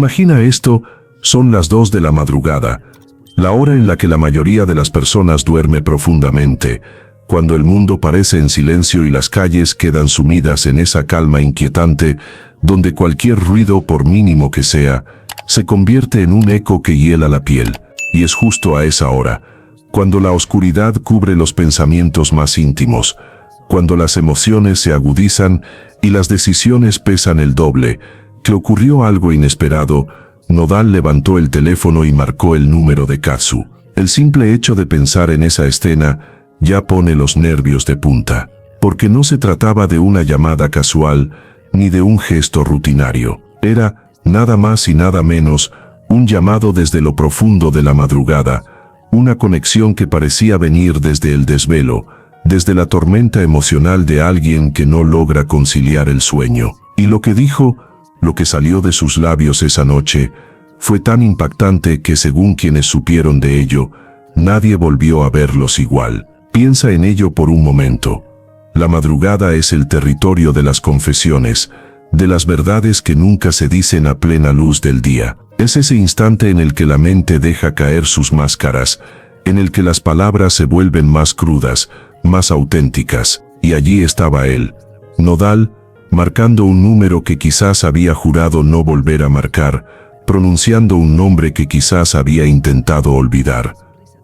Imagina esto, son las 2 de la madrugada, la hora en la que la mayoría de las personas duerme profundamente, cuando el mundo parece en silencio y las calles quedan sumidas en esa calma inquietante, donde cualquier ruido, por mínimo que sea, se convierte en un eco que hiela la piel. Y es justo a esa hora, cuando la oscuridad cubre los pensamientos más íntimos, cuando las emociones se agudizan y las decisiones pesan el doble, que ocurrió algo inesperado. Nodal levantó el teléfono y marcó el número de Katsu. El simple hecho de pensar en esa escena ya pone los nervios de punta, porque no se trataba de una llamada casual ni de un gesto rutinario. Era, nada más y nada menos, un llamado desde lo profundo de la madrugada, una conexión que parecía venir desde el desvelo, desde la tormenta emocional de alguien que no logra conciliar el sueño. Y lo que dijo, lo que salió de sus labios esa noche, fue tan impactante que, según quienes supieron de ello, nadie volvió a verlos igual. Piensa en ello por un momento. La madrugada es el territorio de las confesiones, de las verdades que nunca se dicen a plena luz del día. Es ese instante en el que la mente deja caer sus máscaras, en el que las palabras se vuelven más crudas, más auténticas. Y allí estaba él, Nodal, marcando un número que quizás había jurado no volver a marcar, pronunciando un nombre que quizás había intentado olvidar,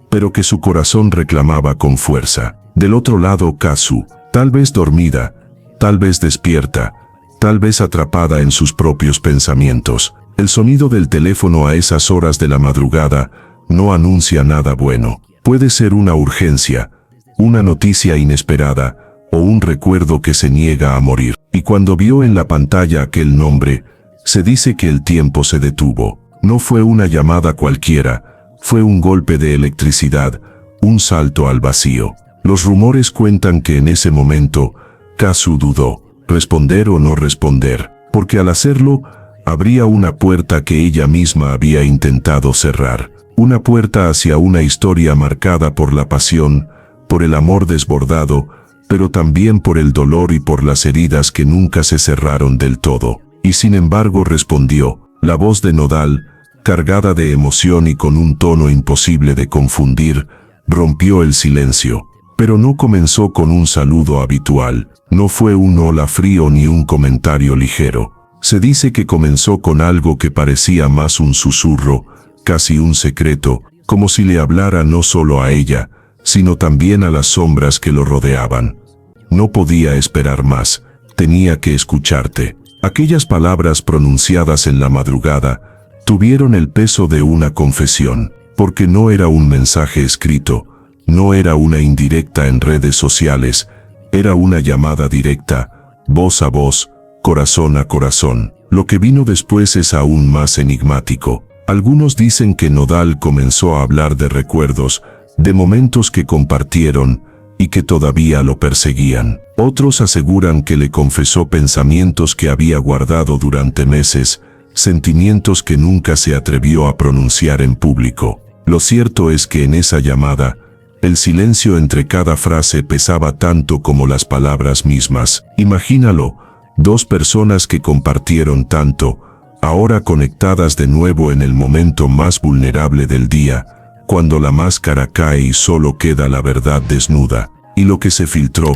pero que su corazón reclamaba con fuerza. Del otro lado, Katsu, tal vez dormida, tal vez despierta, tal vez atrapada en sus propios pensamientos. El sonido del teléfono a esas horas de la madrugada no anuncia nada bueno. Puede ser una urgencia, una noticia inesperada, o un recuerdo que se niega a morir. Y cuando vio en la pantalla aquel nombre, se dice que el tiempo se detuvo. No fue una llamada cualquiera, fue un golpe de electricidad, un salto al vacío. Los rumores cuentan que en ese momento, Katsu dudó, responder o no responder, porque al hacerlo, abría una puerta que ella misma había intentado cerrar. Una puerta hacia una historia marcada por la pasión, por el amor desbordado, pero también por el dolor y por las heridas que nunca se cerraron del todo. Y sin embargo respondió. La voz de Nodal, cargada de emoción y con un tono imposible de confundir, rompió el silencio. Pero no comenzó con un saludo habitual, no fue un hola frío ni un comentario ligero. Se dice que comenzó con algo que parecía más un susurro, casi un secreto, como si le hablara no solo a ella, sino también a las sombras que lo rodeaban. No podía esperar más, tenía que escucharte. Aquellas palabras pronunciadas en la madrugada tuvieron el peso de una confesión, porque no era un mensaje escrito, no era una indirecta en redes sociales, era una llamada directa, voz a voz, corazón a corazón. Lo que vino después es aún más enigmático. Algunos dicen que Nodal comenzó a hablar de recuerdos, de momentos que compartieron y que todavía lo perseguían. Otros aseguran que le confesó pensamientos que había guardado durante meses, sentimientos que nunca se atrevió a pronunciar en público. Lo cierto es que en esa llamada, el silencio entre cada frase pesaba tanto como las palabras mismas. Imagínalo, dos personas que compartieron tanto, ahora conectadas de nuevo en el momento más vulnerable del día, cuando la máscara cae y solo queda la verdad desnuda. Y lo que se filtró,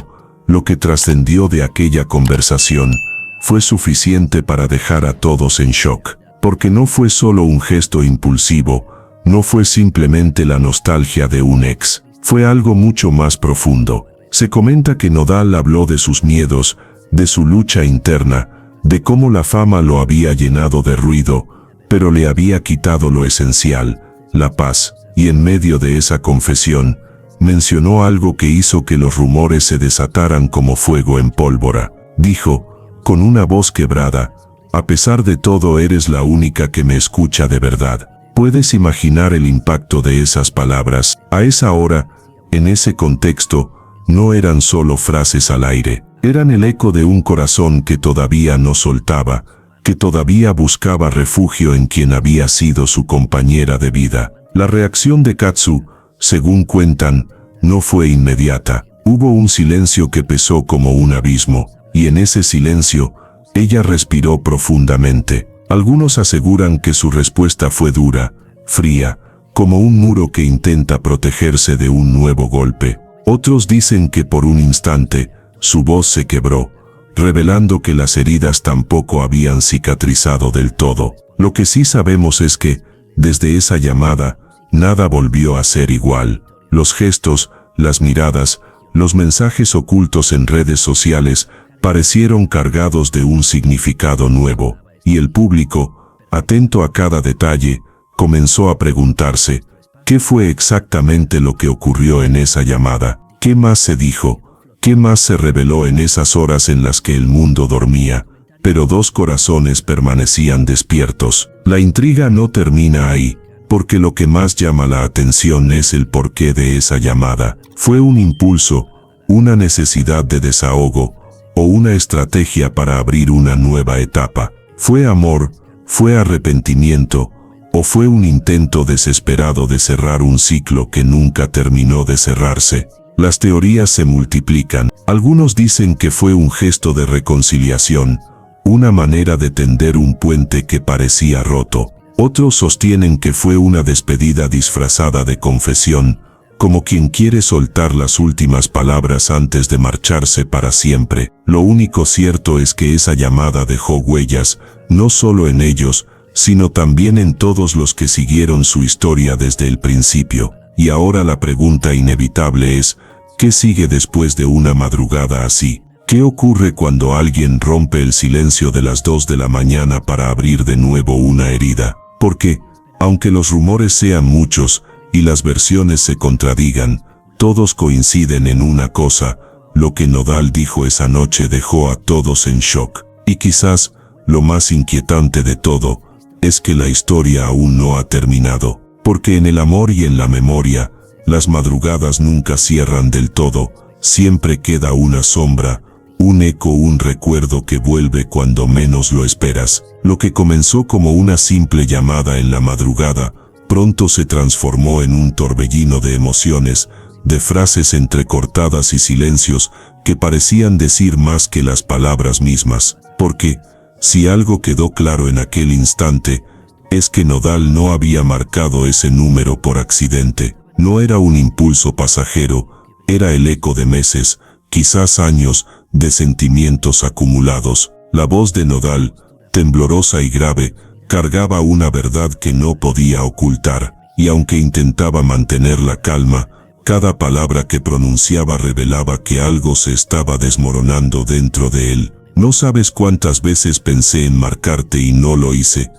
lo que trascendió de aquella conversación, fue suficiente para dejar a todos en shock. Porque no fue solo un gesto impulsivo, no fue simplemente la nostalgia de un ex, fue algo mucho más profundo. Se comenta que Nodal habló de sus miedos, de su lucha interna, de cómo la fama lo había llenado de ruido, pero le había quitado lo esencial, la paz. Y en medio de esa confesión, mencionó algo que hizo que los rumores se desataran como fuego en pólvora. Dijo, con una voz quebrada, a pesar de todo eres la única que me escucha de verdad. ¿Puedes imaginar el impacto de esas palabras? A esa hora, en ese contexto, no eran solo frases al aire, eran el eco de un corazón que todavía no soltaba, que todavía buscaba refugio en quien había sido su compañera de vida. La reacción de Katsu, según cuentan, no fue inmediata. Hubo un silencio que pesó como un abismo, y en ese silencio, ella respiró profundamente. Algunos aseguran que su respuesta fue dura, fría, como un muro que intenta protegerse de un nuevo golpe. Otros dicen que por un instante, su voz se quebró, revelando que las heridas tampoco habían cicatrizado del todo. Lo que sí sabemos es que, desde esa llamada, nada volvió a ser igual. Los gestos, las miradas, los mensajes ocultos en redes sociales parecieron cargados de un significado nuevo, y el público, atento a cada detalle, comenzó a preguntarse, ¿qué fue exactamente lo que ocurrió en esa llamada? ¿Qué más se dijo? ¿Qué más se reveló en esas horas en las que el mundo dormía? Pero dos corazones permanecían despiertos. La intriga no termina ahí, porque lo que más llama la atención es el porqué de esa llamada. ¿Fue un impulso, una necesidad de desahogo, o una estrategia para abrir una nueva etapa? ¿Fue amor? ¿Fue arrepentimiento? ¿O fue un intento desesperado de cerrar un ciclo que nunca terminó de cerrarse? Las teorías se multiplican. Algunos dicen que fue un gesto de reconciliación, una manera de tender un puente que parecía roto. Otros sostienen que fue una despedida disfrazada de confesión, como quien quiere soltar las últimas palabras antes de marcharse para siempre. Lo único cierto es que esa llamada dejó huellas, no solo en ellos, sino también en todos los que siguieron su historia desde el principio. Y ahora la pregunta inevitable es, ¿qué sigue después de una madrugada así? ¿Qué ocurre cuando alguien rompe el silencio de las 2 de la mañana para abrir de nuevo una herida? Porque, aunque los rumores sean muchos y las versiones se contradigan, todos coinciden en una cosa: lo que Nodal dijo esa noche dejó a todos en shock. Y quizás, lo más inquietante de todo, es que la historia aún no ha terminado. Porque en el amor y en la memoria, las madrugadas nunca cierran del todo, siempre queda una sombra, un eco, un recuerdo que vuelve cuando menos lo esperas. Lo que comenzó como una simple llamada en la madrugada, pronto se transformó en un torbellino de emociones, de frases entrecortadas y silencios que parecían decir más que las palabras mismas. Porque, si algo quedó claro en aquel instante, es que Nodal no había marcado ese número por accidente. No era un impulso pasajero, era el eco de meses, quizás años, de sentimientos acumulados. La voz de Nodal, temblorosa y grave, cargaba una verdad que no podía ocultar, y aunque intentaba mantener la calma, cada palabra que pronunciaba revelaba que algo se estaba desmoronando dentro de él. No sabes cuántas veces pensé en marcarte y no lo hice.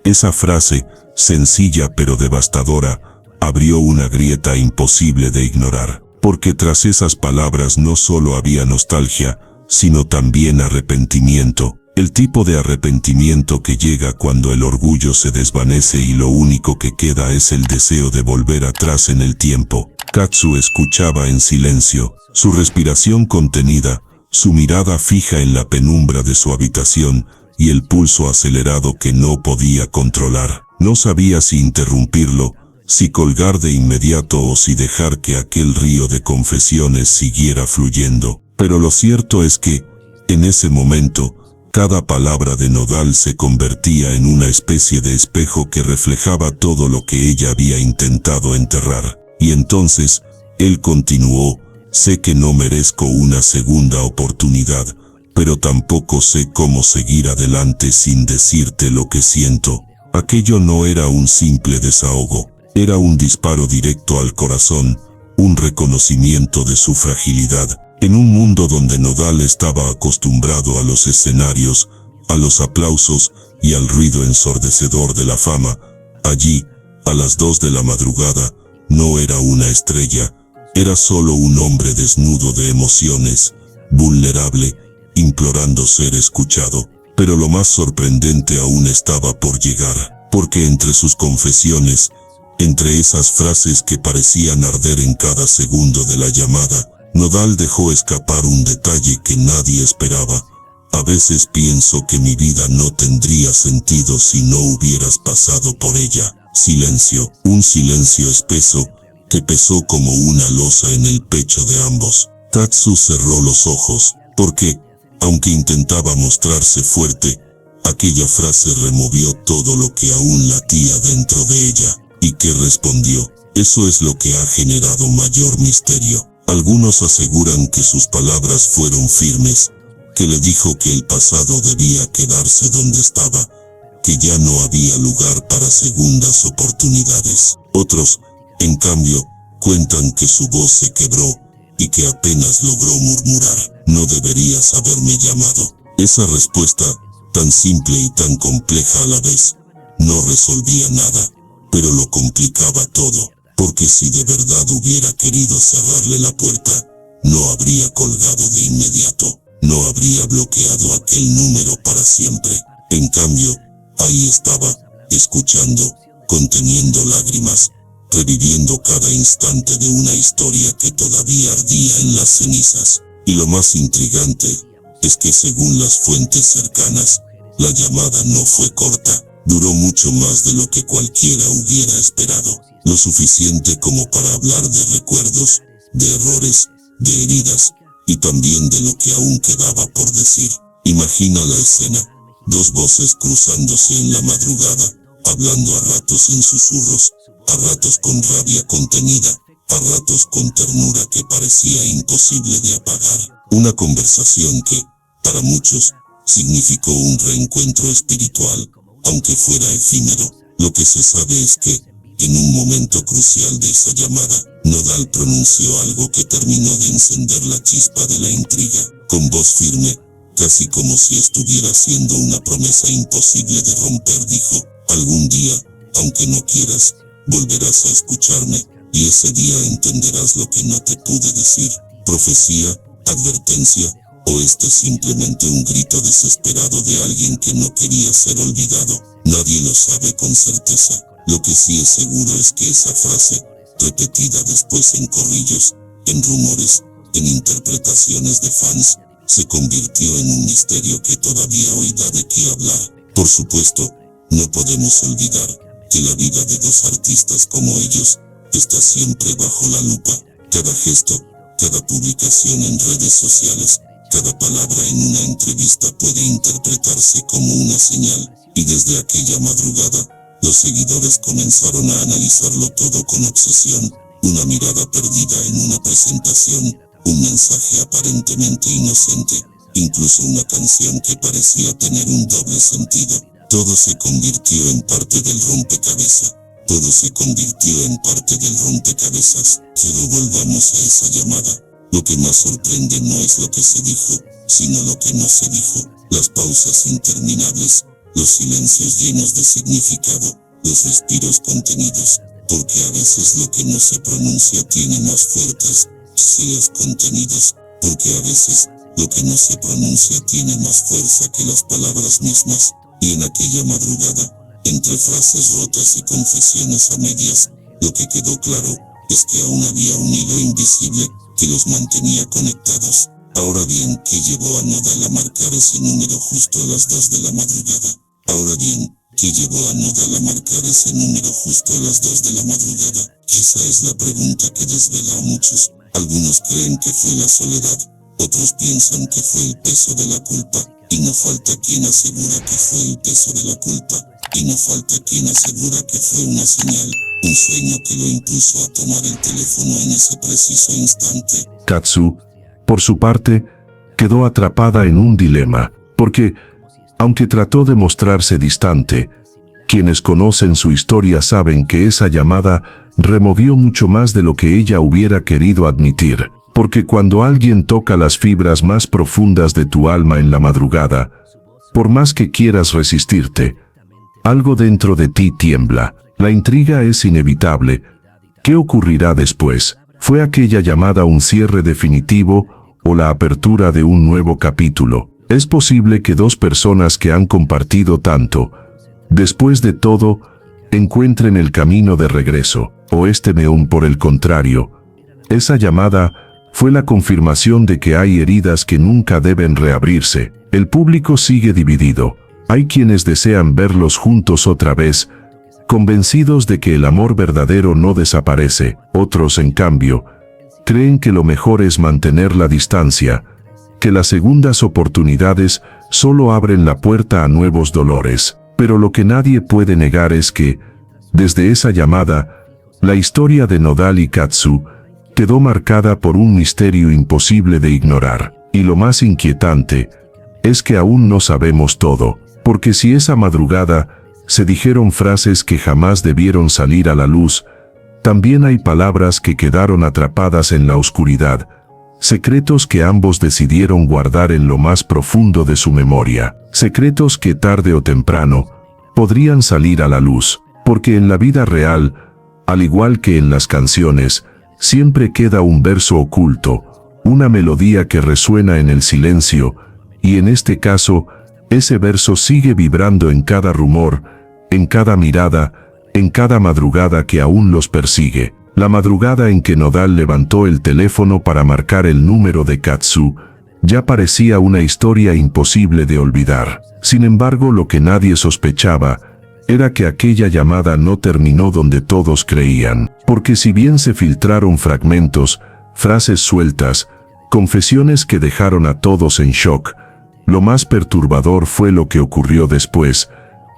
Esa frase, sencilla pero devastadora, abrió una grieta imposible de ignorar, porque tras esas palabras no solo había nostalgia, sino también arrepentimiento. El tipo de arrepentimiento que llega cuando el orgullo se desvanece y lo único que queda es el deseo de volver atrás en el tiempo. Katsu escuchaba en silencio, su respiración contenida, su mirada fija en la penumbra de su habitación y el pulso acelerado que no podía controlar. No sabía si interrumpirlo, si colgar de inmediato o si dejar que aquel río de confesiones siguiera fluyendo. Pero lo cierto es que, en ese momento, cada palabra de Nodal se convertía en una especie de espejo que reflejaba todo lo que ella había intentado enterrar. Y entonces, él continuó: sé que no merezco una segunda oportunidad, pero tampoco sé cómo seguir adelante sin decirte lo que siento. Aquello no era un simple desahogo, era un disparo directo al corazón, un reconocimiento de su fragilidad. En un mundo donde Nodal estaba acostumbrado a los escenarios, a los aplausos y al ruido ensordecedor de la fama, allí, a las 2 de la madrugada, no era una estrella, era solo un hombre desnudo de emociones, vulnerable, implorando ser escuchado. Pero lo más sorprendente aún estaba por llegar, porque entre sus confesiones, entre esas frases que parecían arder en cada segundo de la llamada, Nodal dejó escapar un detalle que nadie esperaba. A veces pienso que mi vida no tendría sentido si no hubieras pasado por ella. Silencio, un silencio espeso, que pesó como una losa en el pecho de ambos. Katsu cerró los ojos, porque, aunque intentaba mostrarse fuerte, Aquella frase removió todo lo que aún latía dentro de ella. ¿Y qué respondió? Eso es lo que ha generado mayor misterio. Algunos aseguran que sus palabras fueron firmes, que le dijo que el pasado debía quedarse donde estaba, que ya no había lugar para segundas oportunidades. Otros, en cambio, cuentan que su voz se quebró y que apenas logró murmurar: no deberías haberme llamado. Esa respuesta, tan simple y tan compleja a la vez, no resolvía nada, pero lo complicaba todo, porque si de verdad hubiera querido cerrarle la puerta, no habría colgado de inmediato, no habría bloqueado aquel número para siempre. En cambio, ahí estaba, escuchando, conteniendo lágrimas, reviviendo cada instante de una historia que todavía ardía en las cenizas. Y lo más intrigante es que, según las fuentes cercanas, la llamada no fue corta, duró mucho más de lo que cualquiera hubiera esperado, lo suficiente como para hablar de recuerdos, de errores, de heridas, y también de lo que aún quedaba por decir. Imagina la escena: dos voces cruzándose en la madrugada, hablando a ratos en susurros, a ratos con rabia contenida, a ratos con ternura que parecía imposible de apagar. Una conversación que, para muchos, significó un reencuentro espiritual, aunque fuera efímero. Lo que se sabe es que, en un momento crucial de esa llamada, Nodal pronunció algo que terminó de encender la chispa de la intriga. Con voz firme, casi como si estuviera haciendo una promesa imposible de romper, dijo: algún día, aunque no quieras, volverás a escucharme, y ese día entenderás lo que no te pude decir. Profecía, advertencia, o simplemente un grito desesperado de alguien que no quería ser olvidado. Nadie lo sabe con certeza. Lo que sí es seguro es que esa frase, repetida después en corrillos, en rumores, en interpretaciones de fans, se convirtió en un misterio que todavía hoy da de qué hablar. Por supuesto, no podemos olvidar que la vida de dos artistas como ellos está siempre bajo la lupa. Cada gesto, cada publicación en redes sociales, cada palabra en una entrevista puede interpretarse como una señal, y desde aquella madrugada, los seguidores comenzaron a analizarlo todo con obsesión. Una mirada perdida en una presentación, un mensaje aparentemente inocente, incluso una canción que parecía tener un doble sentido. Todo se convirtió en parte del rompecabezas. Todo se convirtió en parte del rompecabezas. Pero volvamos a esa llamada. Lo que más sorprende no es lo que se dijo, sino lo que no se dijo. Las pausas interminables, los silencios llenos de significado, los respiros contenidos, porque a veces lo que no se pronuncia tiene más fuertes sílabas contenidos, porque a veces lo que no se pronuncia tiene más fuerza que las palabras mismas. Y en aquella madrugada, entre frases rotas y confesiones a medias, lo que quedó claro es que aún había un hilo invisible que los mantenía conectados. Ahora bien, ¿qué llevó a Nodal a marcar ese número justo a las 2 de la madrugada? Ahora bien, ¿qué llevó a Nodal a marcar ese número justo a las 2 de la madrugada? Esa es la pregunta que desvela a muchos. Algunos creen que fue la soledad, otros piensan que fue el peso de la culpa, y no falta quien asegura que fue el peso de la culpa, y no falta quien asegura que fue una señal, un sueño que lo impulsó a tomar el teléfono en ese preciso instante. Katsu, por su parte, quedó atrapada en un dilema, porque, aunque trató de mostrarse distante, quienes conocen su historia saben que esa llamada removió mucho más de lo que ella hubiera querido admitir, porque cuando alguien toca las fibras más profundas de tu alma en la madrugada, por más que quieras resistirte, algo dentro de ti tiembla. La intriga es inevitable. ¿Qué ocurrirá después? ¿Fue aquella llamada un cierre definitivo o la apertura de un nuevo capítulo? Es posible que dos personas que han compartido tanto, después de todo, encuentren el camino de regreso, o neón por el contrario. Esa llamada fue la confirmación de que hay heridas que nunca deben reabrirse. El público sigue dividido. Hay quienes desean verlos juntos otra vez, convencidos de que el amor verdadero no desaparece. Otros, en cambio, creen que lo mejor es mantener la distancia, que las segundas oportunidades solo abren la puerta a nuevos dolores. Pero lo que nadie puede negar es que, desde esa llamada, la historia de Nodal y Katsu quedó marcada por un misterio imposible de ignorar. Y lo más inquietante es que aún no sabemos todo, porque si esa madrugada se dijeron frases que jamás debieron salir a la luz, también hay palabras que quedaron atrapadas en la oscuridad, secretos que ambos decidieron guardar en lo más profundo de su memoria, secretos que tarde o temprano podrían salir a la luz, porque en la vida real, al igual que en las canciones, siempre queda un verso oculto, una melodía que resuena en el silencio, y en este caso, ese verso sigue vibrando en cada rumor, en cada mirada, en cada madrugada que aún los persigue. La madrugada en que Nodal levantó el teléfono para marcar el número de Katsu, ya parecía una historia imposible de olvidar. Sin embargo, lo que nadie sospechaba era que aquella llamada no terminó donde todos creían, porque si bien se filtraron fragmentos, frases sueltas, confesiones que dejaron a todos en shock, lo más perturbador fue lo que ocurrió después,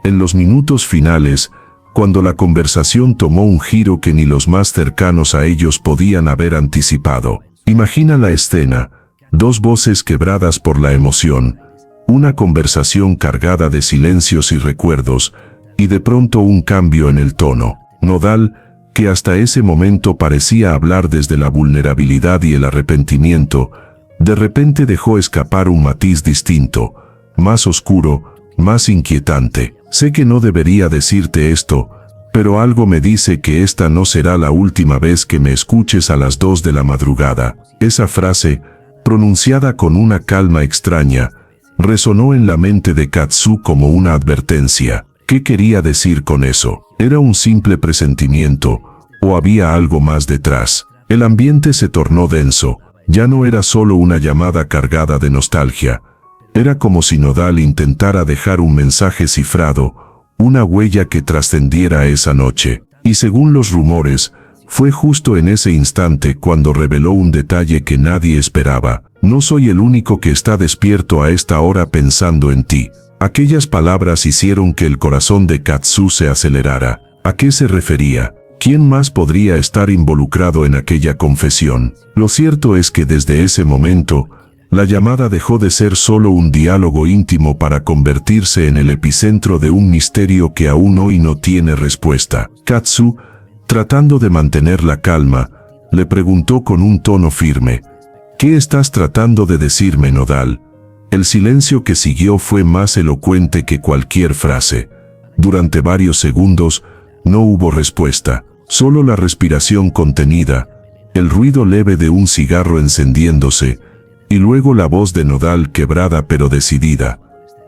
en los minutos finales, cuando la conversación tomó un giro que ni los más cercanos a ellos podían haber anticipado. Imagina la escena, dos voces quebradas por la emoción, una conversación cargada de silencios y recuerdos, y de pronto un cambio en el tono. Nodal, que hasta ese momento parecía hablar desde la vulnerabilidad y el arrepentimiento, de repente dejó escapar un matiz distinto, más oscuro, más inquietante. Sé que no debería decirte esto, pero algo me dice que esta no será la última vez que me escuches a las 2 de la madrugada. Esa frase, pronunciada con una calma extraña, resonó en la mente de Katsu como una advertencia. ¿Qué quería decir con eso? ¿Era un simple presentimiento, o había algo más detrás? El ambiente se tornó denso, ya no era solo una llamada cargada de nostalgia. Era como si Nodal intentara dejar un mensaje cifrado, una huella que trascendiera esa noche. Y según los rumores, fue justo en ese instante cuando reveló un detalle que nadie esperaba. No soy el único que está despierto a esta hora pensando en ti. Aquellas palabras hicieron que el corazón de Katsu se acelerara. ¿A qué se refería? ¿Quién más podría estar involucrado en aquella confesión? Lo cierto es que desde ese momento, la llamada dejó de ser solo un diálogo íntimo para convertirse en el epicentro de un misterio que aún hoy no tiene respuesta. Katsu, tratando de mantener la calma, le preguntó con un tono firme, ¿qué estás tratando de decirme, Nodal? El silencio que siguió fue más elocuente que cualquier frase. Durante varios segundos, no hubo respuesta, solo la respiración contenida, el ruido leve de un cigarro encendiéndose, y luego la voz de Nodal quebrada pero decidida.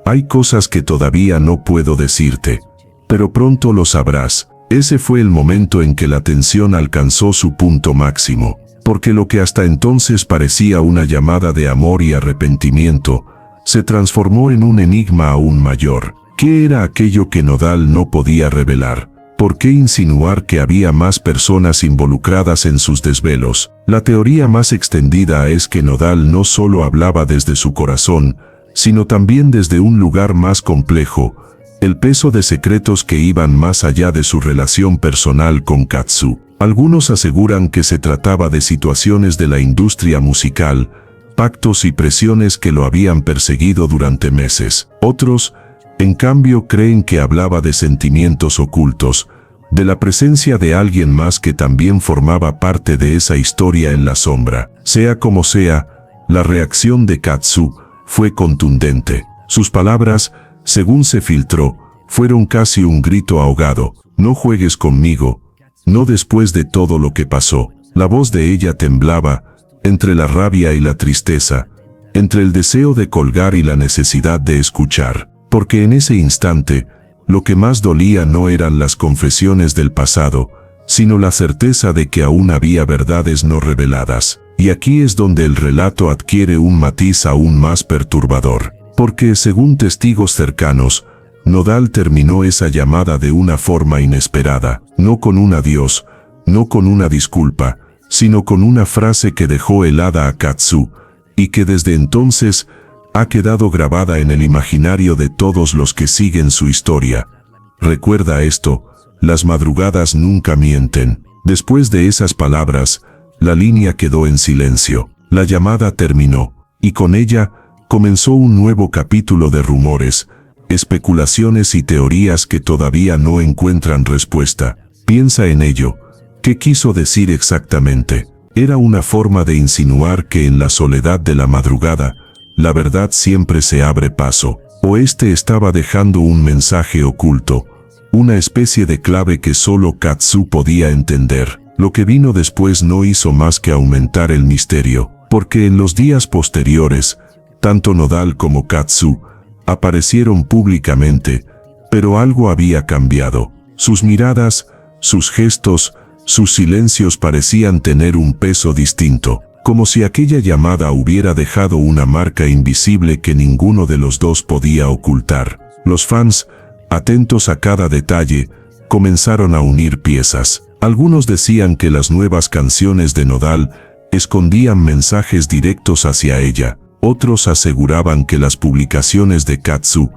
Hay cosas que todavía no puedo decirte, pero pronto lo sabrás. Ese fue el momento en que la tensión alcanzó su punto máximo, porque lo que hasta entonces parecía una llamada de amor y arrepentimiento, se transformó en un enigma aún mayor. ¿Qué era aquello que Nodal no podía revelar? ¿Por qué insinuar que había más personas involucradas en sus desvelos? La teoría más extendida es que Nodal no solo hablaba desde su corazón, sino también desde un lugar más complejo, el peso de secretos que iban más allá de su relación personal con Katsu. Algunos aseguran que se trataba de situaciones de la industria musical, pactos y presiones que lo habían perseguido durante meses. Otros, en cambio, creen que hablaba de sentimientos ocultos, de la presencia de alguien más que también formaba parte de esa historia en la sombra. Sea como sea, la reacción de Katsu fue contundente. Sus palabras, según se filtró, fueron casi un grito ahogado. No juegues conmigo, no después de todo lo que pasó. La voz de ella temblaba, entre la rabia y la tristeza, entre el deseo de colgar y la necesidad de escuchar. Porque en ese instante, lo que más dolía no eran las confesiones del pasado, sino la certeza de que aún había verdades no reveladas. Y aquí es donde el relato adquiere un matiz aún más perturbador. Porque, según testigos cercanos, Nodal terminó esa llamada de una forma inesperada, no con un adiós, no con una disculpa, sino con una frase que dejó helada a Katsu, y que desde entonces ha quedado grabada en el imaginario de todos los que siguen su historia. Recuerda esto, las madrugadas nunca mienten. Después de esas palabras, la línea quedó en silencio. La llamada terminó, y con ella comenzó un nuevo capítulo de rumores, especulaciones y teorías que todavía no encuentran respuesta. Piensa en ello. ¿Qué quiso decir exactamente? Era una forma de insinuar que en la soledad de la madrugada, la verdad siempre se abre paso, o estaba dejando un mensaje oculto, una especie de clave que solo Katsu podía entender. Lo que vino después no hizo más que aumentar el misterio, porque en los días posteriores, tanto Nodal como Katsu aparecieron públicamente, pero algo había cambiado. Sus miradas, sus gestos, sus silencios parecían tener un peso distinto, como si aquella llamada hubiera dejado una marca invisible que ninguno de los dos podía ocultar. Los fans, atentos a cada detalle, comenzaron a unir piezas. Algunos decían que las nuevas canciones de Nodal escondían mensajes directos hacia ella. Otros aseguraban que las publicaciones de Katsu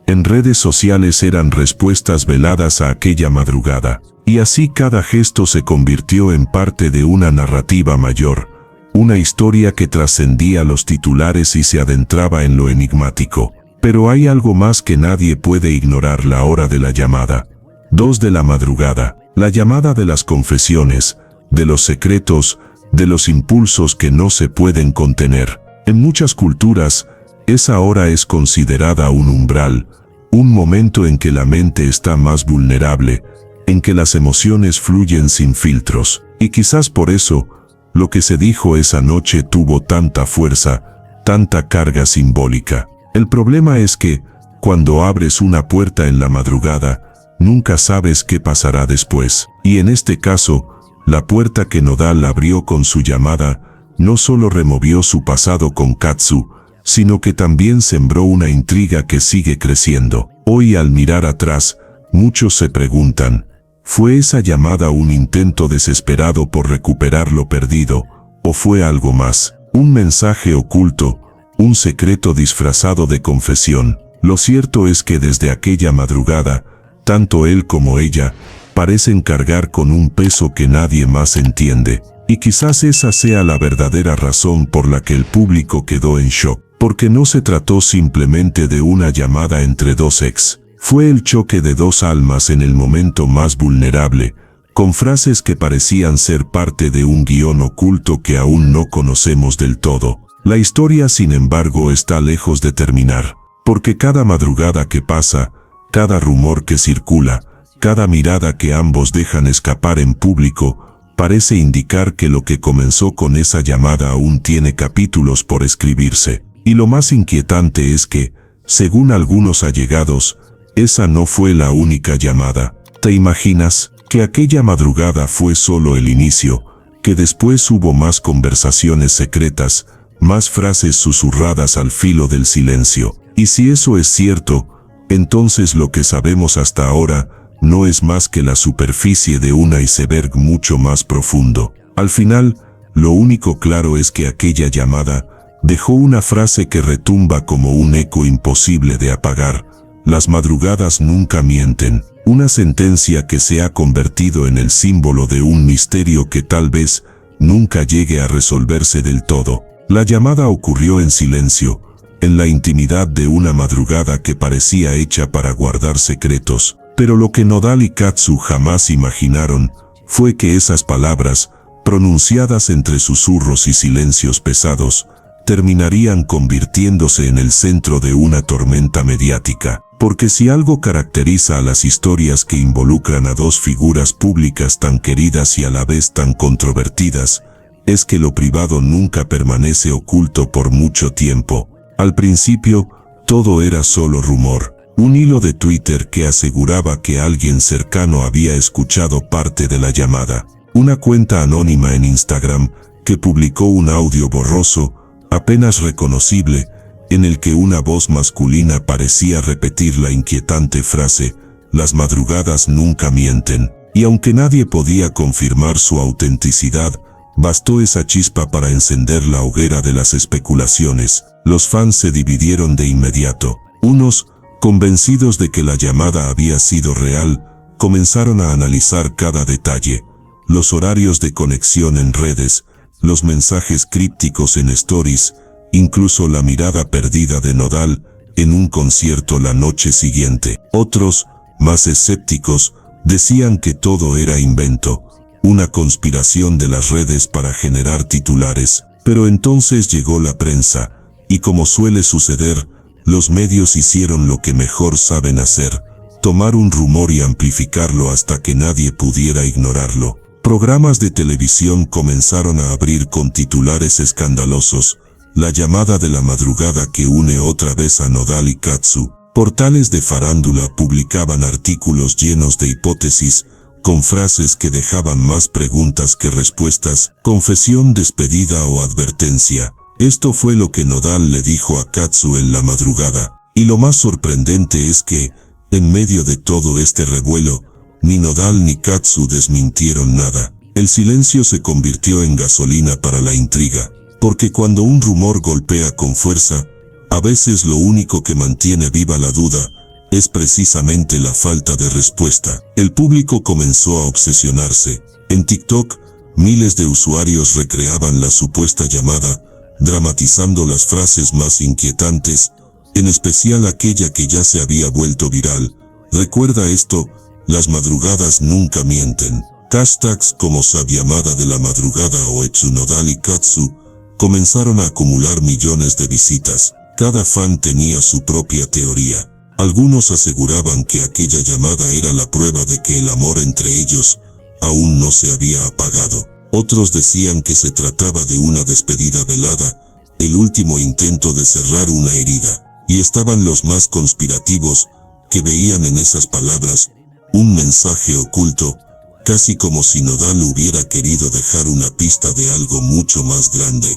en redes sociales eran respuestas veladas a aquella madrugada. Y así cada gesto se convirtió en parte de una narrativa mayor, una historia que trascendía los titulares y se adentraba en lo enigmático. Pero hay algo más que nadie puede ignorar: la hora de la llamada. 2 de la madrugada. La llamada de las confesiones, de los secretos, de los impulsos que no se pueden contener. En muchas culturas, esa hora es considerada un umbral, un momento en que la mente está más vulnerable, en que las emociones fluyen sin filtros. Y quizás por eso, lo que se dijo esa noche tuvo tanta fuerza, tanta carga simbólica. El problema es que, cuando abres una puerta en la madrugada, nunca sabes qué pasará después. Y en este caso, la puerta que Nodal abrió con su llamada, no solo removió su pasado con Katsu, sino que también sembró una intriga que sigue creciendo. Hoy, al mirar atrás, muchos se preguntan, ¿fue esa llamada un intento desesperado por recuperar lo perdido, o fue algo más? Un mensaje oculto, un secreto disfrazado de confesión. Lo cierto es que desde aquella madrugada, tanto él como ella parecen cargar con un peso que nadie más entiende. Y quizás esa sea la verdadera razón por la que el público quedó en shock. Porque no se trató simplemente de una llamada entre dos ex. Fue el choque de dos almas en el momento más vulnerable, con frases que parecían ser parte de un guión oculto que aún no conocemos del todo. La historia, sin embargo, está lejos de terminar, porque cada madrugada que pasa, cada rumor que circula, cada mirada que ambos dejan escapar en público, parece indicar que lo que comenzó con esa llamada aún tiene capítulos por escribirse. Y lo más inquietante es que, según algunos allegados, esa no fue la única llamada. ¿Te imaginas que aquella madrugada fue solo el inicio, que después hubo más conversaciones secretas, más frases susurradas al filo del silencio? Y si eso es cierto, entonces lo que sabemos hasta ahora no es más que la superficie de un iceberg mucho más profundo. Al final, lo único claro es que aquella llamada dejó una frase que retumba como un eco imposible de apagar: las madrugadas nunca mienten. Una sentencia que se ha convertido en el símbolo de un misterio que tal vez nunca llegue a resolverse del todo. La llamada ocurrió en silencio, en la intimidad de una madrugada que parecía hecha para guardar secretos. Pero lo que Nodal y Katsu jamás imaginaron fue que esas palabras, pronunciadas entre susurros y silencios pesados, terminarían convirtiéndose en el centro de una tormenta mediática. Porque si algo caracteriza a las historias que involucran a dos figuras públicas tan queridas y a la vez tan controvertidas, es que lo privado nunca permanece oculto por mucho tiempo. Al principio, todo era solo rumor. Un hilo de Twitter que aseguraba que alguien cercano había escuchado parte de la llamada. Una cuenta anónima en Instagram que publicó un audio borroso, apenas reconocible, en el que una voz masculina parecía repetir la inquietante frase: las madrugadas nunca mienten. Y aunque nadie podía confirmar su autenticidad, Bastó esa chispa para encender la hoguera de las especulaciones. Los fans se dividieron de inmediato. Unos, convencidos de que la llamada había sido real, comenzaron a analizar cada detalle. Los horarios de conexión en redes, los mensajes crípticos en stories, incluso la mirada perdida de Nodal en un concierto la noche siguiente. Otros, más escépticos, decían que todo era invento, una conspiración de las redes para generar titulares. Pero entonces llegó la prensa, y como suele suceder, los medios hicieron lo que mejor saben hacer: tomar un rumor y amplificarlo hasta que nadie pudiera ignorarlo. Programas de televisión comenzaron a abrir con titulares escandalosos: la llamada de la madrugada que une otra vez a Nodal y Katsu. Portales de farándula publicaban artículos llenos de hipótesis, con frases que dejaban más preguntas que respuestas: confesión, despedida o advertencia. Esto fue lo que Nodal le dijo a Katsu en la madrugada. Y lo más sorprendente es que, en medio de todo este revuelo, ni Nodal ni Katsu desmintieron nada. El silencio se convirtió en gasolina para la intriga, porque cuando un rumor golpea con fuerza, a veces lo único que mantiene viva la duda es precisamente la falta de respuesta. El público comenzó a obsesionarse. En TikTok, miles de usuarios recreaban la supuesta llamada, dramatizando las frases más inquietantes, en especial aquella que ya se había vuelto viral: recuerda esto, las madrugadas nunca mienten. Hashtags como Sabyamada de la madrugada o Etsu Nodal y Katsu comenzaron a acumular millones de visitas. Cada fan tenía su propia teoría. Algunos aseguraban que aquella llamada era la prueba de que el amor entre ellos aún no se había apagado. Otros decían que se trataba de una despedida velada, el último intento de cerrar una herida. Y estaban los más conspirativos, que veían en esas palabras un mensaje oculto, casi como si Nodal hubiera querido dejar una pista de algo mucho más grande,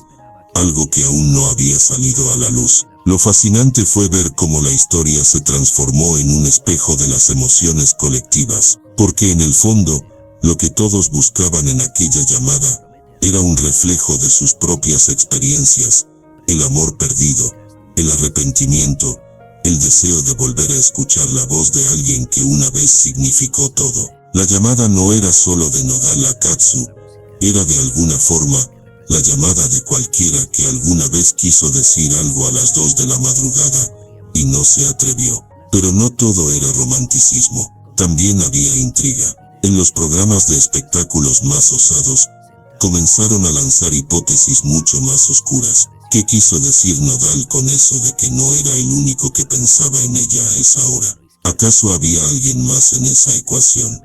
algo que aún no había salido a la luz. Lo fascinante fue ver cómo la historia se transformó en un espejo de las emociones colectivas, porque en el fondo, lo que todos buscaban en aquella llamada era un reflejo de sus propias experiencias: el amor perdido, el arrepentimiento, el deseo de volver a escuchar la voz de alguien que una vez significó todo. La llamada no era solo de Nodal a Katsu, era de alguna forma la llamada de cualquiera que alguna vez quiso decir algo a las 2 de la madrugada y no se atrevió. Pero no todo era romanticismo, también había intriga. En los programas de espectáculos más osados, comenzaron a lanzar hipótesis mucho más oscuras. ¿Qué quiso decir Nodal con eso de que no era el único que pensaba en ella a esa hora? ¿Acaso había alguien más en esa ecuación?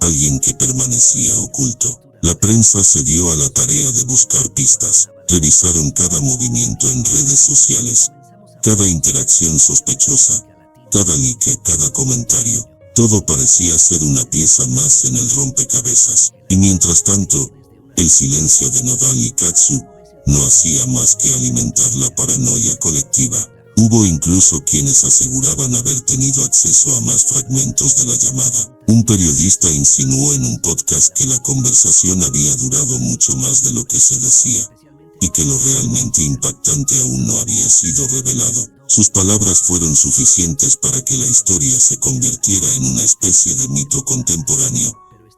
Alguien que permanecía oculto. La prensa se dio a la tarea de buscar pistas. Revisaron cada movimiento en redes sociales, cada interacción sospechosa, cada like, cada comentario. Todo parecía ser una pieza más en el rompecabezas. Y mientras tanto, el silencio de Nodal y Katsu no hacía más que alimentar la paranoia colectiva. Hubo incluso quienes aseguraban haber tenido acceso a más fragmentos de la llamada. Un periodista insinuó en un podcast que la conversación había durado mucho más de lo que se decía, y que lo realmente impactante aún no había sido revelado. Sus palabras fueron suficientes para que la historia se convirtiera en una especie de mito contemporáneo,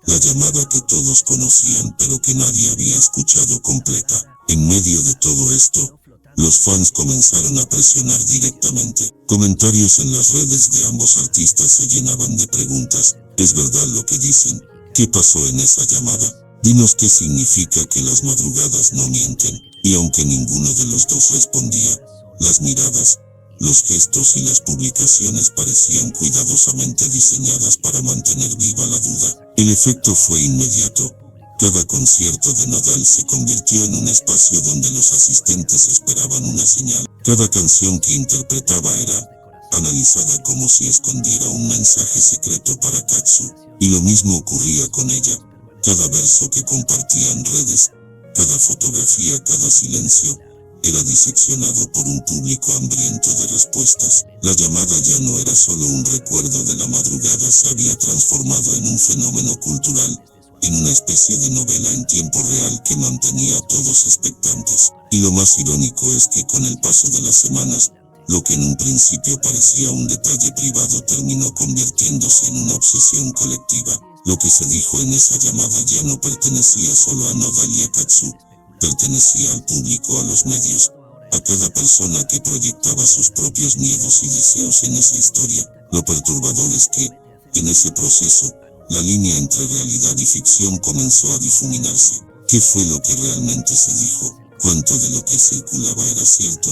la llamada que todos conocían pero que nadie había escuchado completa. En medio de todo esto, los fans comenzaron a presionar directamente. Comentarios en las redes de ambos artistas se llenaban de preguntas. ¿Es verdad lo que dicen? ¿Qué pasó en esa llamada? Dinos qué significa que las madrugadas no mienten. Y aunque ninguno de los dos respondía, las miradas, los gestos y las publicaciones parecían cuidadosamente diseñadas para mantener viva la duda. El efecto fue inmediato. Cada concierto de Nodal se convirtió en un espacio donde los asistentes esperaban una señal. Cada canción que interpretaba era analizada como si escondiera un mensaje secreto para Katsu. Y lo mismo ocurría con ella. Cada verso que compartía en redes, cada fotografía, cada silencio, era diseccionado por un público hambriento de respuestas. La llamada ya no era solo un recuerdo de la madrugada, se había transformado en un fenómeno cultural, en una especie de novela en tiempo real que mantenía a todos expectantes. Y lo más irónico es que con el paso de las semanas, lo que en un principio parecía un detalle privado terminó convirtiéndose en una obsesión colectiva. Lo que se dijo en esa llamada ya no pertenecía solo a Nodal y a Katsu, pertenecía al público, a los medios, a cada persona que proyectaba sus propios miedos y deseos en esa historia. Lo perturbador es que, en ese proceso, la línea entre realidad y ficción comenzó a difuminarse. ¿Qué fue lo que realmente se dijo? ¿Cuánto de lo que circulaba era cierto?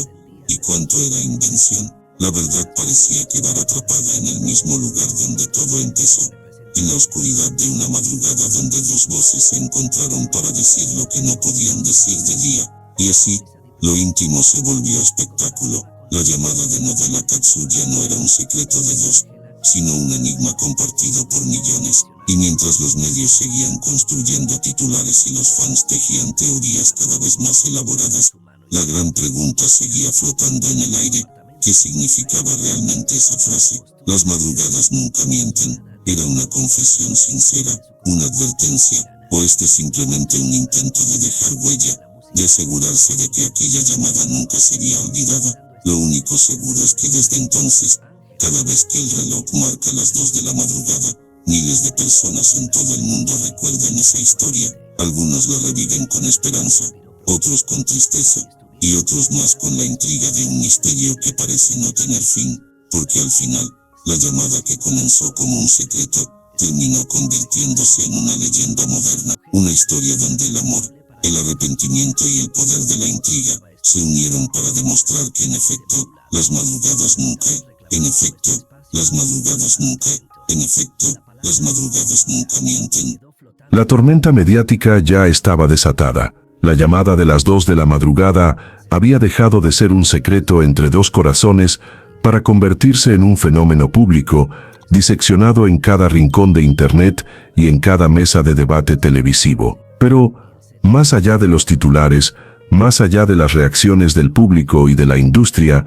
¿Y cuánto era invención? La verdad parecía quedar atrapada en el mismo lugar donde todo empezó, en la oscuridad de una madrugada donde dos voces se encontraron para decir lo que no podían decir de día. Y así, lo íntimo se volvió espectáculo. La llamada de Nodal a Katsu ya no era un secreto de dos, sino un enigma compartido por millones. Y mientras los medios seguían construyendo titulares y los fans tejían teorías cada vez más elaboradas, la gran pregunta seguía flotando en el aire. ¿Qué significaba realmente esa frase? Las madrugadas nunca mienten. ¿Era una confesión sincera, una advertencia, o simplemente un intento de dejar huella, de asegurarse de que aquella llamada nunca sería olvidada? Lo único seguro es que desde entonces, cada vez que el reloj marca las 2 de la madrugada, miles de personas en todo el mundo recuerdan esa historia. Algunos la reviven con esperanza, otros con tristeza, y otros más con la intriga de un misterio que parece no tener fin, porque al final, la llamada que comenzó como un secreto, terminó convirtiéndose en una leyenda moderna, una historia donde el amor, el arrepentimiento y el poder de la intriga se unieron para demostrar que en efecto, las madrugadas nunca, en efecto, las madrugadas nunca, en efecto, las madrugadas nunca mienten. La tormenta mediática ya estaba desatada. La llamada de las 2 de la madrugada había dejado de ser un secreto entre dos corazones para convertirse en un fenómeno público, diseccionado en cada rincón de Internet y en cada mesa de debate televisivo. Pero, más allá de los titulares, más allá de las reacciones del público y de la industria,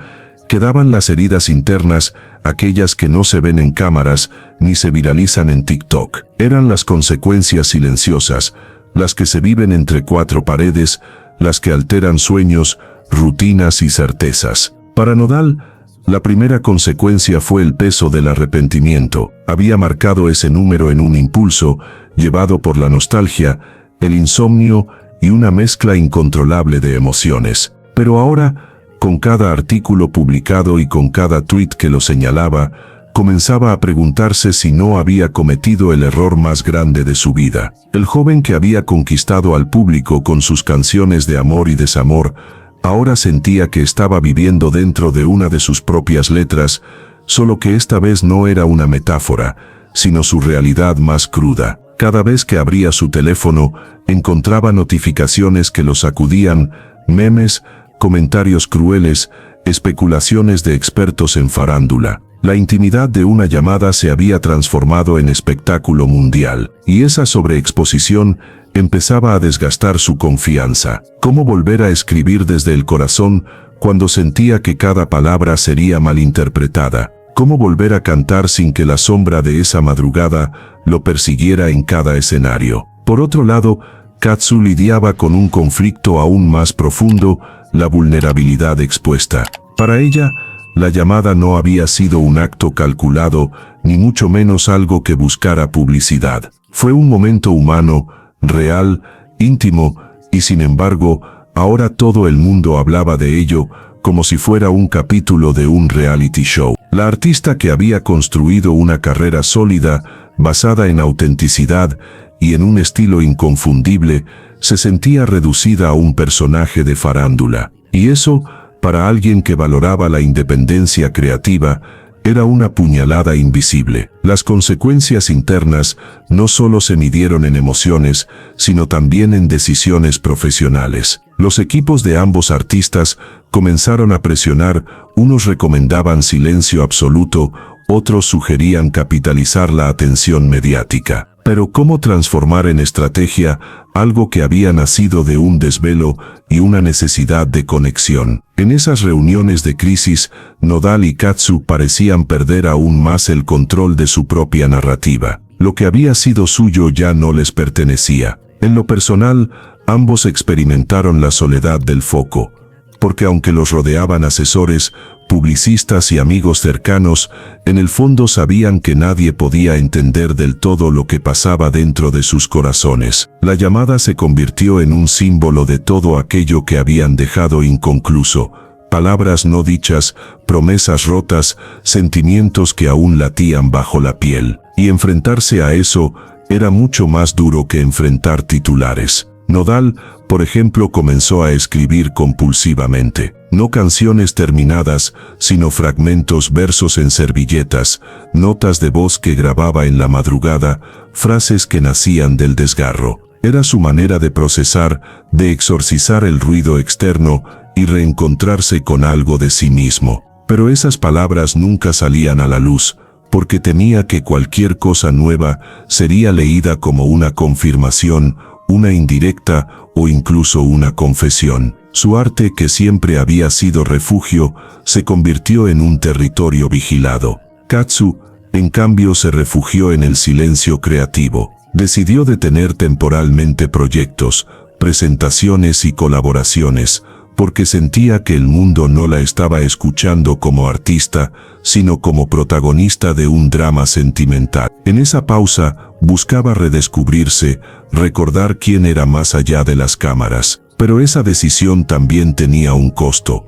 quedaban las heridas internas, aquellas que no se ven en cámaras ni se viralizan en TikTok. Eran las consecuencias silenciosas, las que se viven entre 4 paredes, las que alteran sueños, rutinas y certezas. Para Nodal, la primera consecuencia fue el peso del arrepentimiento. Había marcado ese número en un impulso, llevado por la nostalgia, el insomnio y una mezcla incontrolable de emociones. Pero ahora, con cada artículo publicado y con cada tuit que lo señalaba, comenzaba a preguntarse si no había cometido el error más grande de su vida. El joven que había conquistado al público con sus canciones de amor y desamor, ahora sentía que estaba viviendo dentro de una de sus propias letras, solo que esta vez no era una metáfora, sino su realidad más cruda. Cada vez que abría su teléfono, encontraba notificaciones que lo sacudían, memes, comentarios crueles, especulaciones de expertos en farándula. La intimidad de una llamada se había transformado en espectáculo mundial, y esa sobreexposición empezaba a desgastar su confianza. ¿Cómo volver a escribir desde el corazón cuando sentía que cada palabra sería malinterpretada? ¿Cómo volver a cantar sin que la sombra de esa madrugada lo persiguiera en cada escenario? Por otro lado, Katsu lidiaba con un conflicto aún más profundo, la vulnerabilidad expuesta. Para ella, la llamada no había sido un acto calculado, ni mucho menos algo que buscara publicidad. Fue un momento humano, real, íntimo, y sin embargo, ahora todo el mundo hablaba de ello como si fuera un capítulo de un reality show. La artista que había construido una carrera sólida, basada en autenticidad y en un estilo inconfundible, se sentía reducida a un personaje de farándula. Y eso, para alguien que valoraba la independencia creativa, era una puñalada invisible. Las consecuencias internas no solo se midieron en emociones, sino también en decisiones profesionales. Los equipos de ambos artistas comenzaron a presionar, unos recomendaban silencio absoluto, otros sugerían capitalizar la atención mediática. Pero ¿cómo transformar en estrategia algo que había nacido de un desvelo y una necesidad de conexión? En esas reuniones de crisis, Nodal y Katsu parecían perder aún más el control de su propia narrativa. Lo que había sido suyo ya no les pertenecía. En lo personal, ambos experimentaron la soledad del foco, porque aunque los rodeaban asesores, publicistas y amigos cercanos, en el fondo sabían que nadie podía entender del todo lo que pasaba dentro de sus corazones. La llamada se convirtió en un símbolo de todo aquello que habían dejado inconcluso: palabras no dichas, promesas rotas, sentimientos que aún latían bajo la piel. Y enfrentarse a eso era mucho más duro que enfrentar titulares. Nodal, por ejemplo, comenzó a escribir compulsivamente. No canciones terminadas, sino fragmentos, versos en servilletas, notas de voz que grababa en la madrugada, frases que nacían del desgarro. Era su manera de procesar, de exorcizar el ruido externo y reencontrarse con algo de sí mismo. Pero esas palabras nunca salían a la luz, porque temía que cualquier cosa nueva sería leída como una confirmación, una indirecta o incluso una confesión. Su arte, que siempre había sido refugio, se convirtió en un territorio vigilado. Katsu, en cambio, se refugió en el silencio creativo. Decidió detener temporalmente proyectos, presentaciones y colaboraciones, porque sentía que el mundo no la estaba escuchando como artista, sino como protagonista de un drama sentimental. En esa pausa, buscaba redescubrirse, recordar quién era más allá de las cámaras. Pero esa decisión también tenía un costo.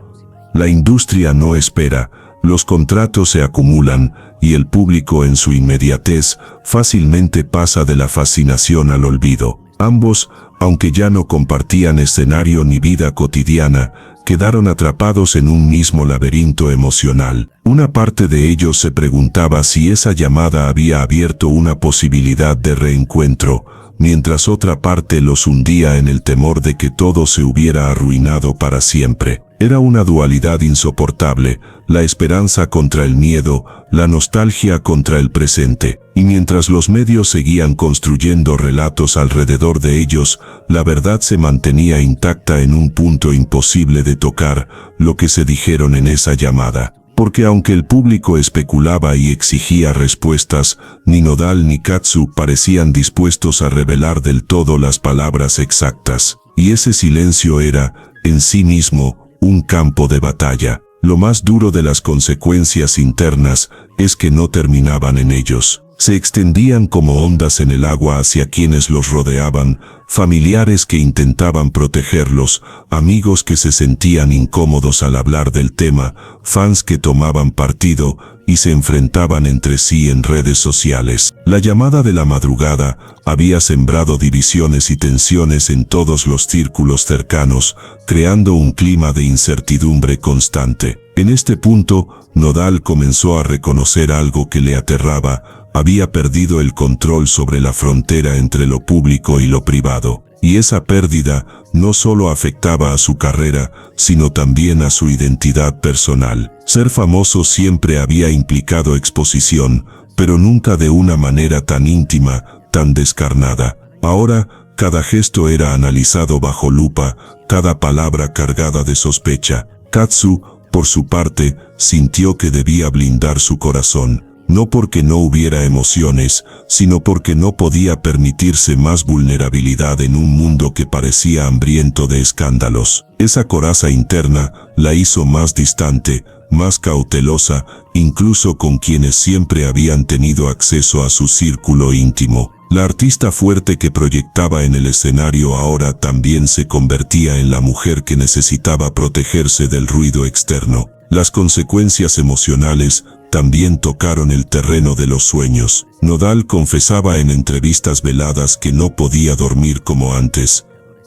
La industria no espera, los contratos se acumulan, y el público en su inmediatez fácilmente pasa de la fascinación al olvido. Ambos, aunque ya no compartían escenario ni vida cotidiana, quedaron atrapados en un mismo laberinto emocional. Una parte de ellos se preguntaba si esa llamada había abierto una posibilidad de reencuentro, mientras otra parte los hundía en el temor de que todo se hubiera arruinado para siempre. Era una dualidad insoportable, la esperanza contra el miedo, la nostalgia contra el presente. Y mientras los medios seguían construyendo relatos alrededor de ellos, la verdad se mantenía intacta en un punto imposible de tocar: lo que se dijeron en esa llamada. Porque aunque el público especulaba y exigía respuestas, ni Nodal ni Katsu parecían dispuestos a revelar del todo las palabras exactas. Y ese silencio era, en sí mismo, un campo de batalla. Lo más duro de las consecuencias internas es que no terminaban en ellos. Se extendían como ondas en el agua hacia quienes los rodeaban, familiares que intentaban protegerlos, amigos que se sentían incómodos al hablar del tema, fans que tomaban partido y se enfrentaban entre sí en redes sociales. La llamada de la madrugada había sembrado divisiones y tensiones en todos los círculos cercanos, creando un clima de incertidumbre constante. En este punto, Nodal comenzó a reconocer algo que le aterraba: había perdido el control sobre la frontera entre lo público y lo privado. Y esa pérdida no solo afectaba a su carrera, sino también a su identidad personal. Ser famoso siempre había implicado exposición, pero nunca de una manera tan íntima, tan descarnada. Ahora, cada gesto era analizado bajo lupa, cada palabra cargada de sospecha. Katsu, por su parte, sintió que debía blindar su corazón. No porque no hubiera emociones, sino porque no podía permitirse más vulnerabilidad en un mundo que parecía hambriento de escándalos. Esa coraza interna la hizo más distante, más cautelosa, incluso con quienes siempre habían tenido acceso a su círculo íntimo. La artista fuerte que proyectaba en el escenario ahora también se convertía en la mujer que necesitaba protegerse del ruido externo. Las consecuencias emocionales también tocaron el terreno de los sueños. Nodal confesaba en entrevistas veladas que no podía dormir como antes.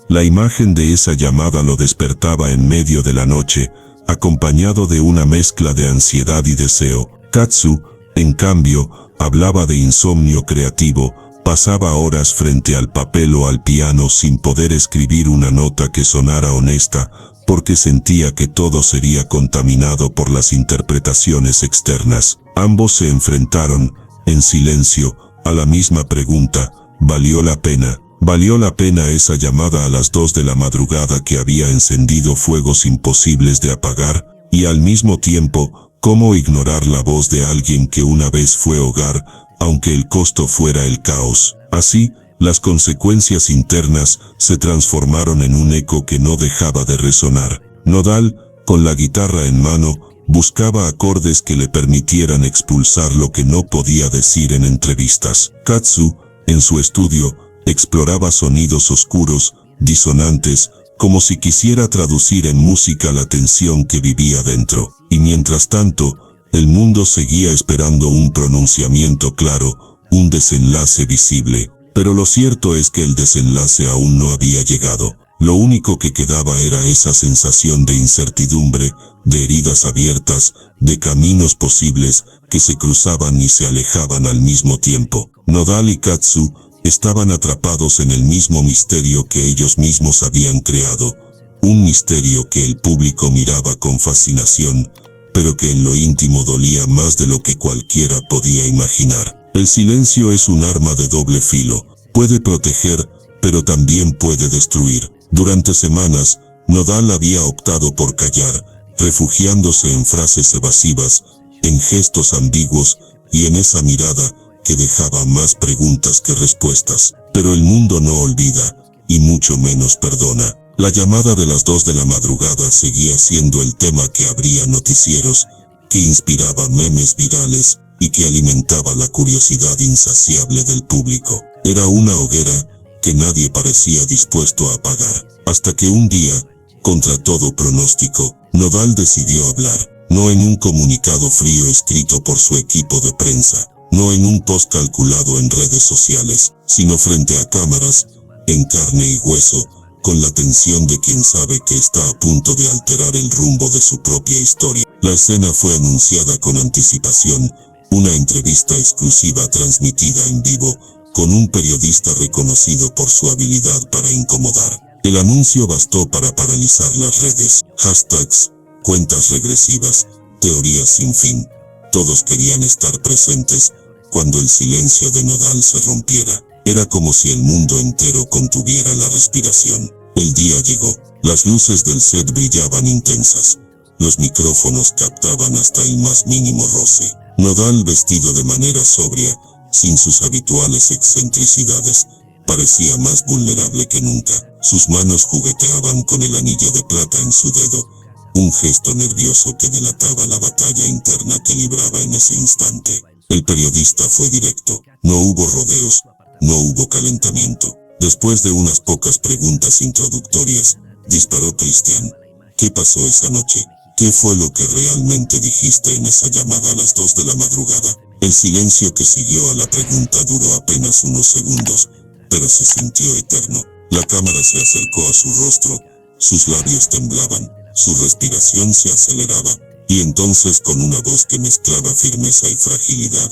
La imagen de esa llamada lo despertaba en medio de la noche, acompañado de una mezcla de ansiedad y deseo. Katsu, en cambio, hablaba de insomnio creativo. Pasaba horas frente al papel o al piano sin poder escribir una nota que sonara honesta, porque sentía que todo sería contaminado por las interpretaciones externas. Ambos se enfrentaron, en silencio, a la misma pregunta: ¿valió la pena? ¿Valió la pena esa llamada a las 2 de la madrugada que había encendido fuegos imposibles de apagar? Y al mismo tiempo, ¿cómo ignorar la voz de alguien que una vez fue hogar, aunque el costo fuera el caos. Así, las consecuencias internas se transformaron en un eco que no dejaba de resonar. Nodal, con la guitarra en mano, buscaba acordes que le permitieran expulsar lo que no podía decir en entrevistas. Katsu, en su estudio, exploraba sonidos oscuros, disonantes, como si quisiera traducir en música la tensión que vivía dentro. Y mientras tanto, el mundo seguía esperando un pronunciamiento claro, un desenlace visible. Pero lo cierto es que el desenlace aún no había llegado. Lo único que quedaba era esa sensación de incertidumbre, de heridas abiertas, de caminos posibles que se cruzaban y se alejaban al mismo tiempo. Nodal y Katsu estaban atrapados en el mismo misterio que ellos mismos habían creado. Un misterio que el público miraba con fascinación, pero que en lo íntimo dolía más de lo que cualquiera podía imaginar. El silencio es un arma de doble filo. Puede proteger, pero también puede destruir. Durante semanas, Nodal había optado por callar, refugiándose en frases evasivas, en gestos ambiguos y en esa mirada que dejaba más preguntas que respuestas. Pero el mundo no olvida, y mucho menos perdona. La llamada de las 2 de la madrugada seguía siendo el tema que abría noticieros, que inspiraba memes virales y que alimentaba la curiosidad insaciable del público. Era una hoguera que nadie parecía dispuesto a apagar. Hasta que un día, contra todo pronóstico, Nodal decidió hablar, no en un comunicado frío escrito por su equipo de prensa, no en un post calculado en redes sociales, sino frente a cámaras, en carne y hueso, con la tensión de quien sabe que está a punto de alterar el rumbo de su propia historia. La escena fue anunciada con anticipación, una entrevista exclusiva transmitida en vivo, con un periodista reconocido por su habilidad para incomodar. El anuncio bastó para paralizar las redes, hashtags, cuentas regresivas, teorías sin fin. Todos querían estar presentes cuando el silencio de Nodal se rompiera. Era como si el mundo entero contuviera la respiración. El día llegó. Las luces del set brillaban intensas. Los micrófonos captaban hasta el más mínimo roce. Nodal, vestido de manera sobria, sin sus habituales excentricidades, parecía más vulnerable que nunca. Sus manos jugueteaban con el anillo de plata en su dedo, un gesto nervioso que delataba la batalla interna que libraba en ese instante. El periodista fue directo. No hubo rodeos, no hubo calentamiento. Después de unas pocas preguntas introductorias, disparó Cristian. ¿Qué pasó esa noche? ¿Qué fue lo que realmente dijiste en esa llamada a las 2 de la madrugada? El silencio que siguió a la pregunta duró apenas unos segundos, pero se sintió eterno. La cámara se acercó a su rostro, sus labios temblaban, su respiración se aceleraba, y entonces con una voz que mezclaba firmeza y fragilidad,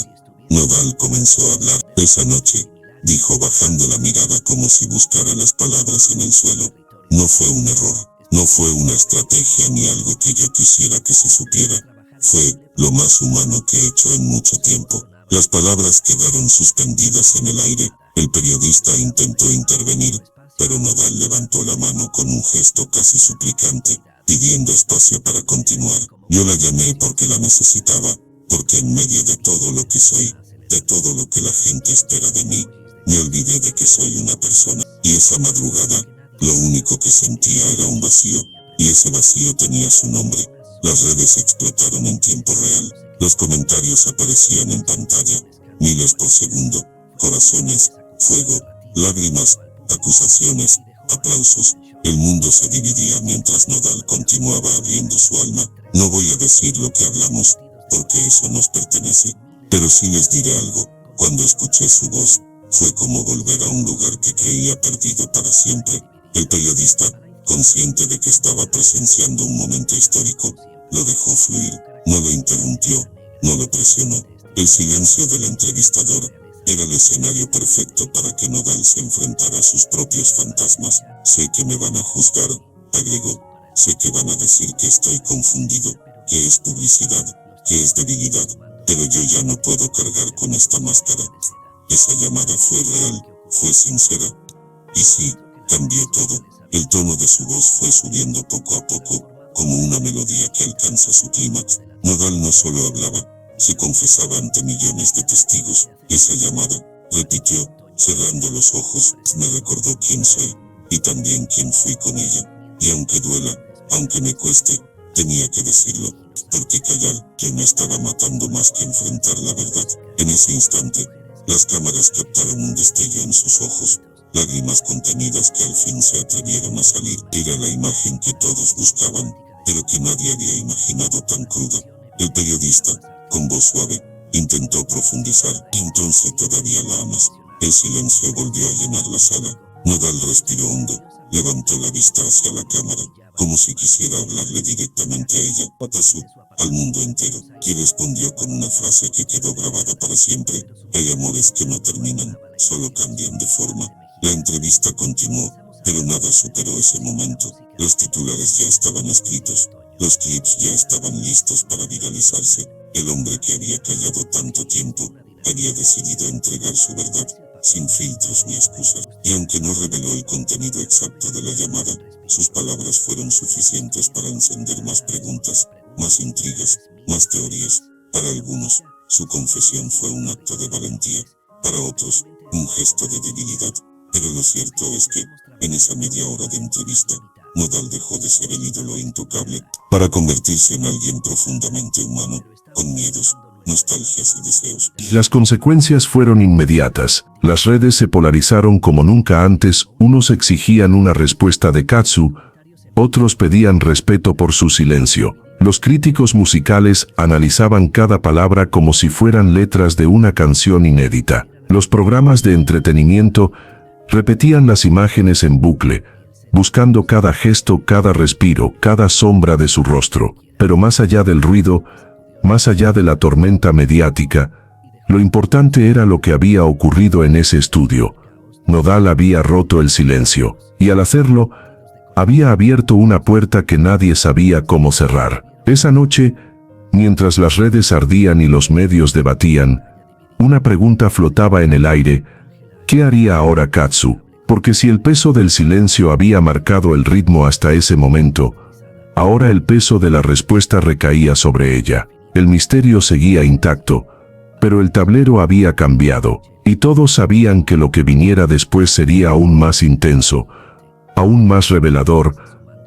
Nodal comenzó a hablar. Esa noche, dijo bajando la mirada como si buscara las palabras en el suelo, no fue un error, no fue una estrategia ni algo que yo quisiera que se supiera. Fue lo más humano que he hecho en mucho tiempo. Las palabras quedaron suspendidas en el aire. El periodista intentó intervenir, pero Nodal levantó la mano con un gesto casi suplicante, pidiendo espacio para continuar. Yo la llamé porque la necesitaba, porque en medio de todo lo que soy, de todo lo que la gente espera de mí, me olvidé de que soy una persona. Y esa madrugada, lo único que sentía era un vacío, y ese vacío tenía su nombre. Las redes explotaron en tiempo real. Los comentarios aparecían en pantalla, miles por segundo, corazones, fuego, lágrimas, acusaciones, aplausos. El mundo se dividía mientras Nodal continuaba abriendo su alma. No voy a decir lo que hablamos, porque eso nos pertenece, pero sí les diré algo. Cuando escuché su voz, fue como volver a un lugar que creía perdido para siempre. El periodista, consciente de que estaba presenciando un momento histórico, lo dejó fluir, no lo interrumpió, no lo presionó. El silencio del entrevistador era el escenario perfecto para que Nodal se enfrentara a sus propios fantasmas. Sé que me van a juzgar, agregó. Sé que van a decir que estoy confundido, que es publicidad, que es debilidad, pero yo ya no puedo cargar con esta máscara. Esa llamada fue real, fue sincera. Y sí, cambió todo. El tono de su voz fue subiendo poco a poco, como una melodía que alcanza su clímax. Nodal no solo hablaba, se confesaba ante millones de testigos. Esa llamada, repitió, cerrando los ojos, me recordó quién soy, y también quién fui con ella. Y aunque duela, aunque me cueste, tenía que decirlo, porque callar que me estaba matando más que enfrentar la verdad. En ese instante, las cámaras captaron un destello en sus ojos, lágrimas contenidas que al fin se atrevieron a salir. Era la imagen que todos buscaban, pero que nadie había imaginado tan cruda. El periodista, con voz suave, intentó profundizar. ¿Y entonces todavía la amas? El silencio volvió a llenar la sala. Nodal respiró hondo, levantó la vista hacia la cámara, como si quisiera hablarle directamente a ella, a Katsu, al mundo entero, y respondió con una frase que quedó grabada para siempre: hay amores que no terminan, solo cambian de forma. La entrevista continuó, pero nada superó ese momento. Los titulares ya estaban escritos, los clips ya estaban listos para viralizarse. El hombre que había callado tanto tiempo, había decidido entregar su verdad, sin filtros ni excusas. Y aunque no reveló el contenido exacto de la llamada, sus palabras fueron suficientes para encender más preguntas, más intrigas, más teorías. Para algunos, su confesión fue un acto de valentía, para otros, un gesto de debilidad. Pero lo cierto es que, en esa media hora de entrevista, Nodal dejó de ser el ídolo intocable, para convertirse en alguien profundamente humano, con miedos, nostalgias y deseos. Las consecuencias fueron inmediatas. Las redes se polarizaron como nunca antes. Unos exigían una respuesta de Katsu, otros pedían respeto por su silencio. Los críticos musicales analizaban cada palabra como si fueran letras de una canción inédita. Los programas de entretenimiento repetían las imágenes en bucle, buscando cada gesto, cada respiro, cada sombra de su rostro. Pero más allá del ruido, más allá de la tormenta mediática, lo importante era lo que había ocurrido en ese estudio. Nodal había roto el silencio, y al hacerlo, había abierto una puerta que nadie sabía cómo cerrar. Esa noche, mientras las redes ardían y los medios debatían, una pregunta flotaba en el aire: ¿qué haría ahora Katsu? Porque si el peso del silencio había marcado el ritmo hasta ese momento, ahora el peso de la respuesta recaía sobre ella. El misterio seguía intacto, pero el tablero había cambiado, y todos sabían que lo que viniera después sería aún más intenso, aún más revelador,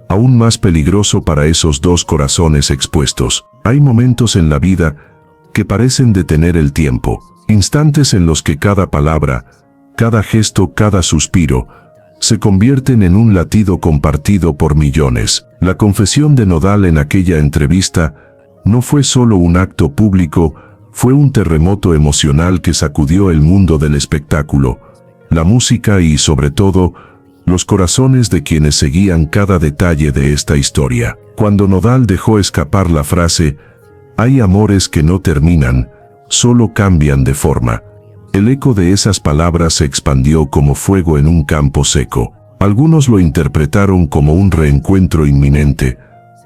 aún más peligroso para esos dos corazones expuestos. Hay momentos en la vida que parecen detener el tiempo, instantes en los que cada palabra, cada gesto, cada suspiro, se convierten en un latido compartido por millones. La confesión de Nodal en aquella entrevista no fue solo un acto público, fue un terremoto emocional que sacudió el mundo del espectáculo, la música y, sobre todo, los corazones de quienes seguían cada detalle de esta historia. Cuando Nodal dejó escapar la frase: hay amores que no terminan, solo cambian de forma, el eco de esas palabras se expandió como fuego en un campo seco. Algunos lo interpretaron como un reencuentro inminente,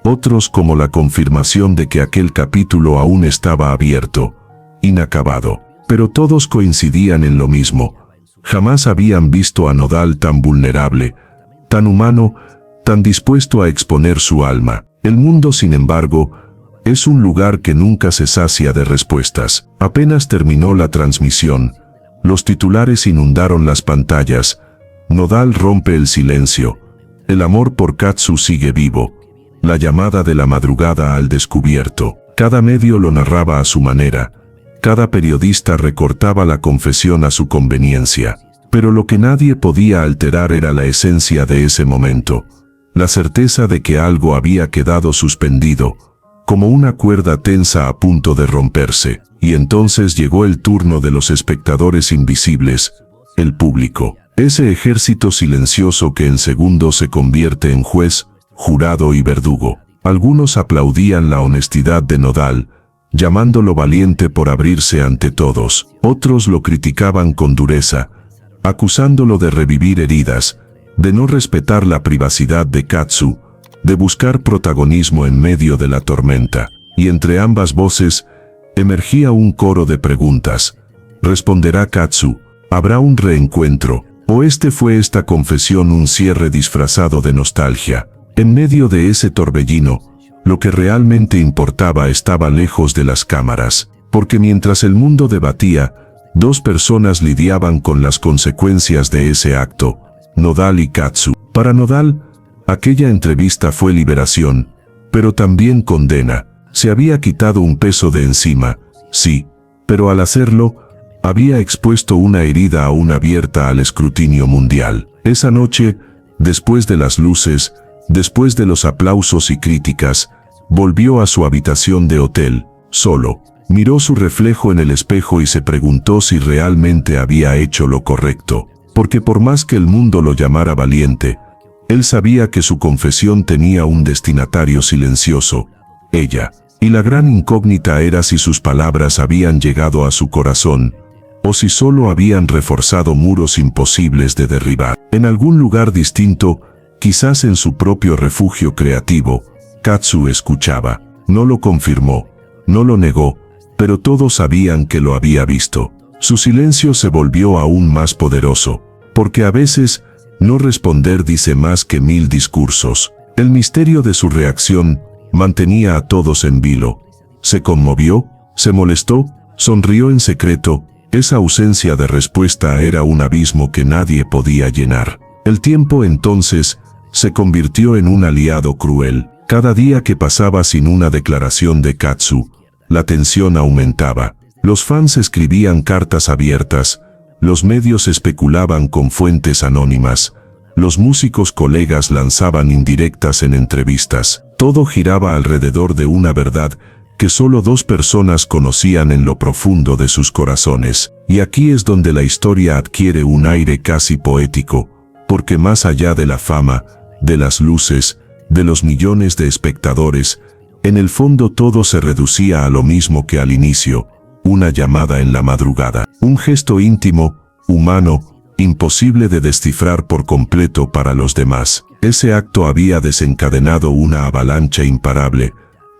otros como la confirmación de que aquel capítulo aún estaba abierto, inacabado. Pero todos coincidían en lo mismo: jamás habían visto a Nodal tan vulnerable, tan humano, tan dispuesto a exponer su alma. El mundo, sin embargo, es un lugar que nunca se sacia de respuestas. Apenas terminó la transmisión, los titulares inundaron las pantallas. Nodal rompe el silencio. El amor por Katsu sigue vivo. La llamada de la madrugada al descubierto. Cada medio lo narraba a su manera. Cada periodista recortaba la confesión a su conveniencia. Pero lo que nadie podía alterar era la esencia de ese momento. La certeza de que algo había quedado suspendido, como una cuerda tensa a punto de romperse. Y entonces llegó el turno de los espectadores invisibles, el público. Ese ejército silencioso que en segundos se convierte en juez, jurado y verdugo. Algunos aplaudían la honestidad de Nodal, llamándolo valiente por abrirse ante todos. Otros lo criticaban con dureza, acusándolo de revivir heridas, de no respetar la privacidad de Katsu, de buscar protagonismo en medio de la tormenta. Y entre ambas voces, emergía un coro de preguntas. ¿Responderá Katsu? ¿Habrá un reencuentro? ¿O fue esta confesión un cierre disfrazado de nostalgia? En medio de ese torbellino, lo que realmente importaba estaba lejos de las cámaras, porque mientras el mundo debatía, Dos personas lidiaban con las consecuencias de ese acto, Nodal y Katsu. Para Nodal, aquella entrevista fue liberación, pero también condena. Se había quitado un peso de encima, sí, pero al hacerlo, había expuesto una herida aún abierta al escrutinio mundial. Esa noche, después de las luces, después de los aplausos y críticas, volvió a su habitación de hotel, solo. Miró su reflejo en el espejo y se preguntó si realmente había hecho lo correcto, porque por más que el mundo lo llamara valiente, él sabía que su confesión tenía un destinatario silencioso, ella. Y la gran incógnita era si sus palabras habían llegado a su corazón, o si solo habían reforzado muros imposibles de derribar. En algún lugar distinto, quizás en su propio refugio creativo, Katsu escuchaba. No lo confirmó, no lo negó, pero todos sabían que lo había visto. Su silencio se volvió aún más poderoso, porque a veces, no responder dice más que 1000 discursos. El misterio de su reacción mantenía a todos en vilo. Se conmovió, se molestó, sonrió en secreto. Esa ausencia de respuesta era un abismo que nadie podía llenar. El tiempo entonces se convirtió en un aliado cruel. Cada día que pasaba sin una declaración de Katsu, la tensión aumentaba. Los fans escribían cartas abiertas, los medios especulaban con fuentes anónimas, los músicos colegas lanzaban indirectas en entrevistas. Todo giraba alrededor de una verdad que solo 2 personas conocían en lo profundo de sus corazones. Y aquí es donde la historia adquiere un aire casi poético, porque más allá de la fama, de las luces, de los millones de espectadores, en el fondo todo se reducía a lo mismo que al inicio, una llamada en la madrugada. Un gesto íntimo, humano, imposible de descifrar por completo para los demás. Ese acto había desencadenado una avalancha imparable,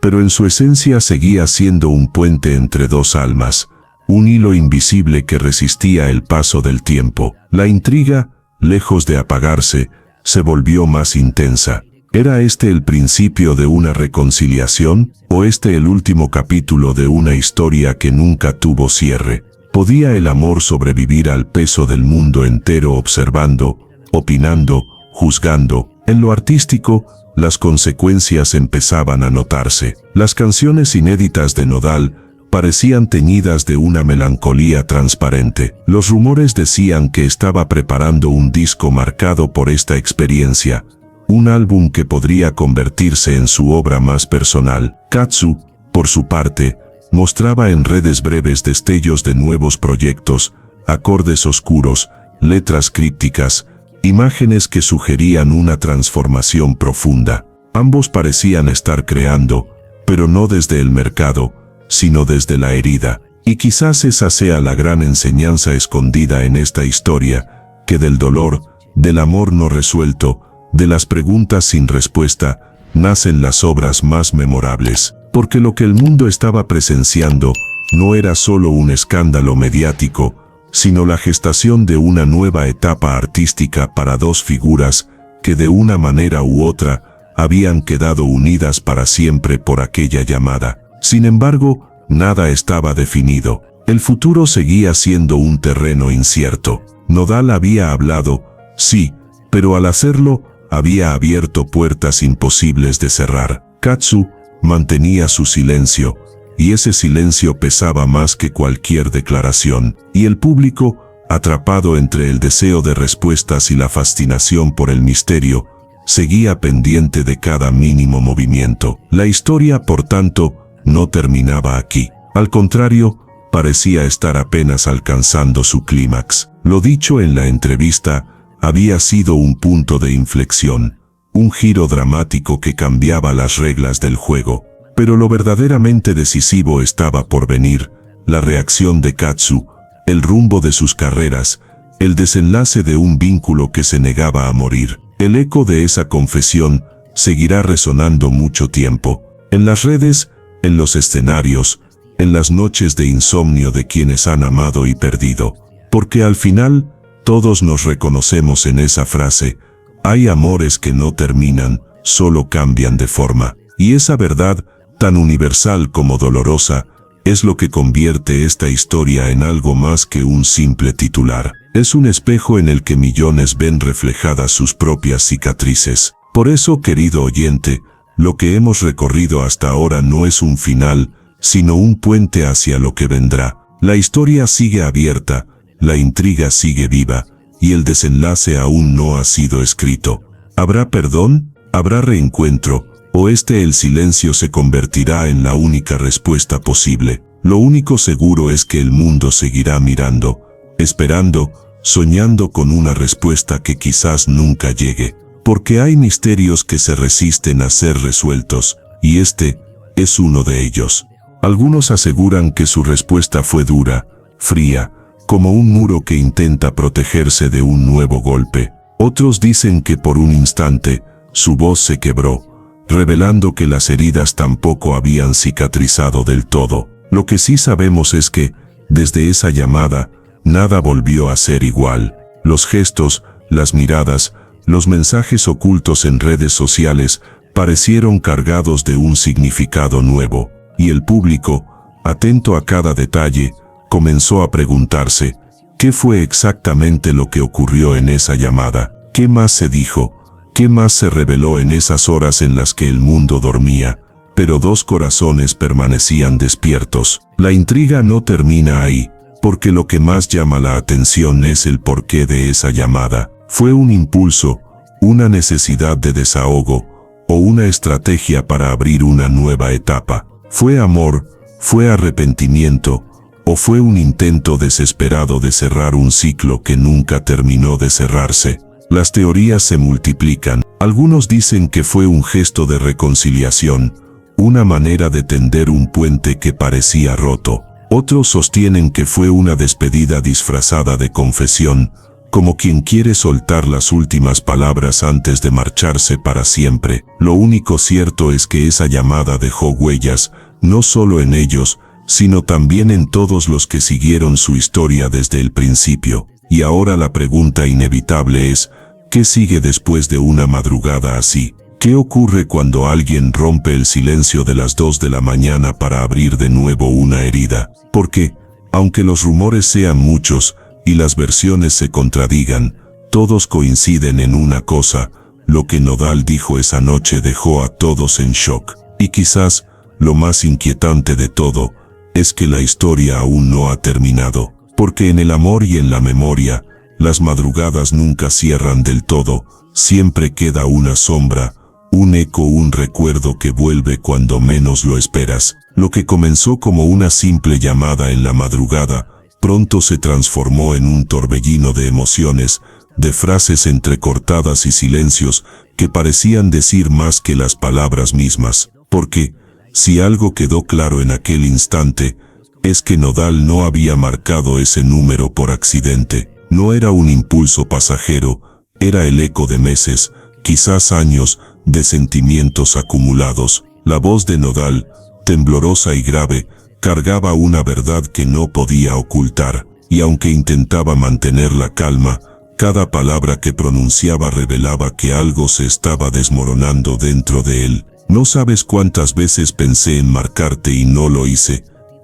pero en su esencia seguía siendo un puente entre 2 almas, un hilo invisible que resistía el paso del tiempo. La intriga, lejos de apagarse, se volvió más intensa. ¿Era este el principio de una reconciliación, o este el último capítulo de una historia que nunca tuvo cierre? ¿Podía el amor sobrevivir al peso del mundo entero observando, opinando, juzgando? En lo artístico, las consecuencias empezaban a notarse. Las canciones inéditas de Nodal parecían teñidas de una melancolía transparente. Los rumores decían que estaba preparando un disco marcado por esta experiencia, un álbum que podría convertirse en su obra más personal. Katsu, por su parte, mostraba en redes breves destellos de nuevos proyectos, acordes oscuros, letras crípticas, imágenes que sugerían una transformación profunda. Ambos parecían estar creando, pero no desde el mercado, sino desde la herida. Y quizás esa sea la gran enseñanza escondida en esta historia, que del dolor, del amor no resuelto, de las preguntas sin respuesta, nacen las obras más memorables. Porque lo que el mundo estaba presenciando no era solo un escándalo mediático, sino la gestación de una nueva etapa artística para 2 figuras que de una manera u otra habían quedado unidas para siempre por aquella llamada. Sin embargo, nada estaba definido. El futuro seguía siendo un terreno incierto. Nodal había hablado, sí, pero al hacerlo, había abierto puertas imposibles de cerrar. Katsu mantenía su silencio, y ese silencio pesaba más que cualquier declaración. Y el público, atrapado entre el deseo de respuestas y la fascinación por el misterio, seguía pendiente de cada mínimo movimiento. La historia, por tanto, no terminaba aquí. Al contrario, parecía estar apenas alcanzando su clímax. Lo dicho en la entrevista había sido un punto de inflexión, un giro dramático que cambiaba las reglas del juego. Pero lo verdaderamente decisivo estaba por venir: la reacción de Katsu, el rumbo de sus carreras, el desenlace de un vínculo que se negaba a morir. El eco de esa confesión seguirá resonando mucho tiempo, en las redes, en los escenarios, en las noches de insomnio de quienes han amado y perdido. Porque al final, todos nos reconocemos en esa frase: hay amores que no terminan, solo cambian de forma. Y esa verdad, tan universal como dolorosa, es lo que convierte esta historia en algo más que un simple titular. Es un espejo en el que millones ven reflejadas sus propias cicatrices. Por eso, querido oyente, lo que hemos recorrido hasta ahora no es un final, sino un puente hacia lo que vendrá. La historia sigue abierta, la intriga sigue viva, y el desenlace aún no ha sido escrito. ¿Habrá perdón? ¿Habrá reencuentro? ¿O el silencio se convertirá en la única respuesta posible? Lo único seguro es que el mundo seguirá mirando, esperando, soñando con una respuesta que quizás nunca llegue. Porque hay misterios que se resisten a ser resueltos, y este es uno de ellos. Algunos aseguran que su respuesta fue dura, fría, como un muro que intenta protegerse de un nuevo golpe. Otros dicen que por un instante, su voz se quebró, revelando que las heridas tampoco habían cicatrizado del todo. Lo que sí sabemos es que, desde esa llamada, nada volvió a ser igual. Los gestos, las miradas, los mensajes ocultos en redes sociales parecieron cargados de un significado nuevo, y el público, atento a cada detalle, comenzó a preguntarse, ¿qué fue exactamente lo que ocurrió en esa llamada? ¿Qué más se dijo? ¿Qué más se reveló en esas horas en las que el mundo dormía? Pero dos corazones permanecían despiertos. La intriga no termina ahí, porque lo que más llama la atención es el porqué de esa llamada. ¿Fue un impulso, una necesidad de desahogo, o una estrategia para abrir una nueva etapa? ¿Fue amor? ¿Fue arrepentimiento? ¿O fue un intento desesperado de cerrar un ciclo que nunca terminó de cerrarse? Las teorías se multiplican. Algunos dicen que fue un gesto de reconciliación, una manera de tender un puente que parecía roto. Otros sostienen que fue una despedida disfrazada de confesión, como quien quiere soltar las últimas palabras antes de marcharse para siempre. Lo único cierto es que esa llamada dejó huellas, no solo en ellos, sino también en todos los que siguieron su historia desde el principio. Y ahora la pregunta inevitable es, ¿qué sigue después de una madrugada así? ¿Qué ocurre cuando alguien rompe el silencio de las 2 de la mañana para abrir de nuevo una herida? Porque, aunque los rumores sean muchos, y las versiones se contradigan, todos coinciden en una cosa: lo que Nodal dijo esa noche dejó a todos en shock. Y quizás, lo más inquietante de todo, es que la historia aún no ha terminado. Porque en el amor y en la memoria, las madrugadas nunca cierran del todo, siempre queda una sombra, un eco, un recuerdo que vuelve cuando menos lo esperas. Lo que comenzó como una simple llamada en la madrugada, pronto se transformó en un torbellino de emociones, de frases entrecortadas y silencios que parecían decir más que las palabras mismas. Porque, si algo quedó claro en aquel instante, es que Nodal no había marcado ese número por accidente. No era un impulso pasajero, era el eco de meses, quizás años, de sentimientos acumulados. La voz de Nodal, temblorosa y grave, cargaba una verdad que no podía ocultar, y aunque intentaba mantener la calma, cada palabra que pronunciaba revelaba que algo se estaba desmoronando dentro de él. No sabes cuántas veces pensé en marcarte y no lo hice.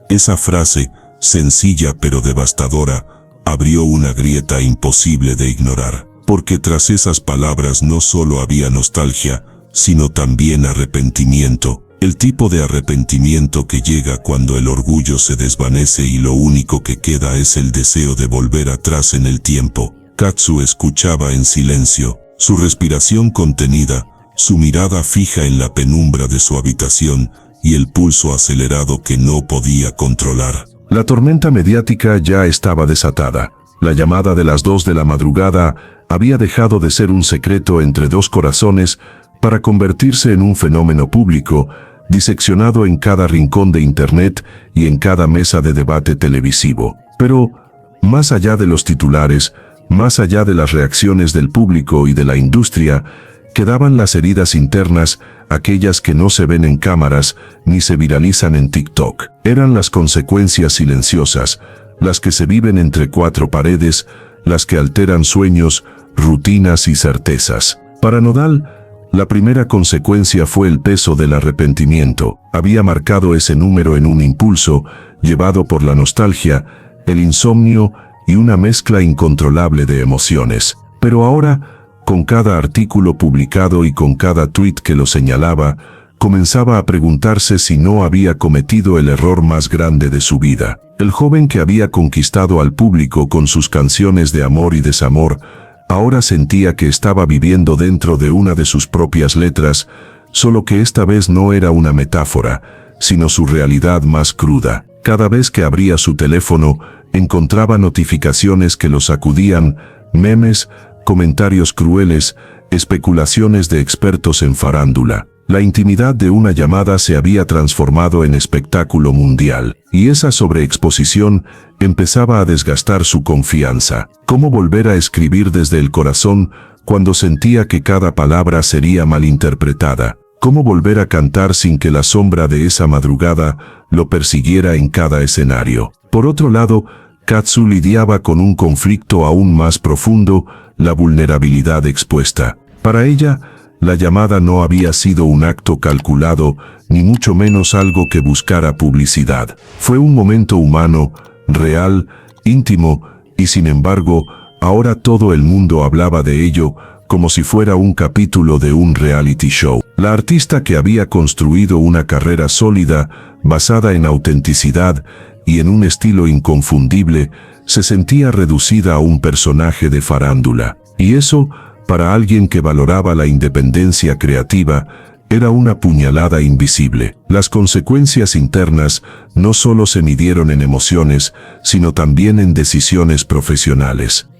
Esa frase, sencilla pero devastadora, abrió una grieta imposible de ignorar, porque tras esas palabras no solo había nostalgia, sino también arrepentimiento. El tipo de arrepentimiento que llega cuando el orgullo se desvanece y lo único que queda es el deseo de volver atrás en el tiempo. Katsu escuchaba en silencio, su respiración contenida, su mirada fija en la penumbra de su habitación y el pulso acelerado que no podía controlar. La tormenta mediática ya estaba desatada. La llamada de las 2 de la madrugada había dejado de ser un secreto entre dos corazones para convertirse en un fenómeno público, diseccionado en cada rincón de Internet y en cada mesa de debate televisivo. Pero, más allá de los titulares, más allá de las reacciones del público y de la industria, quedaban las heridas internas, aquellas que no se ven en cámaras ni se viralizan en TikTok. Eran las consecuencias silenciosas, las que se viven entre cuatro paredes, las que alteran sueños, rutinas y certezas. Para Nodal, la primera consecuencia fue el peso del arrepentimiento. había marcado ese número en un impulso, llevado por la nostalgia, el insomnio y una mezcla incontrolable de emociones. Pero ahora, con cada artículo publicado y con cada tuit que lo señalaba, comenzaba a preguntarse si no había cometido el error más grande de su vida. El joven que había conquistado al público con sus canciones de amor y desamor, ahora sentía que estaba viviendo dentro de una de sus propias letras, solo que esta vez no era una metáfora, sino su realidad más cruda. Cada vez que abría su teléfono, encontraba notificaciones que lo sacudían, memes, comentarios crueles, especulaciones de expertos en farándula. La intimidad de una llamada se había transformado en espectáculo mundial, y esa sobreexposición empezaba a desgastar su confianza. ¿Cómo volver a escribir desde el corazón cuando sentía que cada palabra sería malinterpretada? ¿Cómo volver a cantar sin que la sombra de esa madrugada lo persiguiera en cada escenario? Por otro lado, Katsu lidiaba con un conflicto aún más profundo, la vulnerabilidad expuesta. Para ella, la llamada no había sido un acto calculado, ni mucho menos algo que buscara publicidad. Fue un momento humano, real, íntimo, y sin embargo, ahora todo el mundo hablaba de ello como si fuera un capítulo de un reality show. La artista que había construido una carrera sólida, basada en autenticidad y en un estilo inconfundible, se sentía reducida a un personaje de farándula. Y eso, para alguien que valoraba la independencia creativa, era una puñalada invisible. Las consecuencias internas no solo se midieron en emociones, sino también en decisiones profesionales.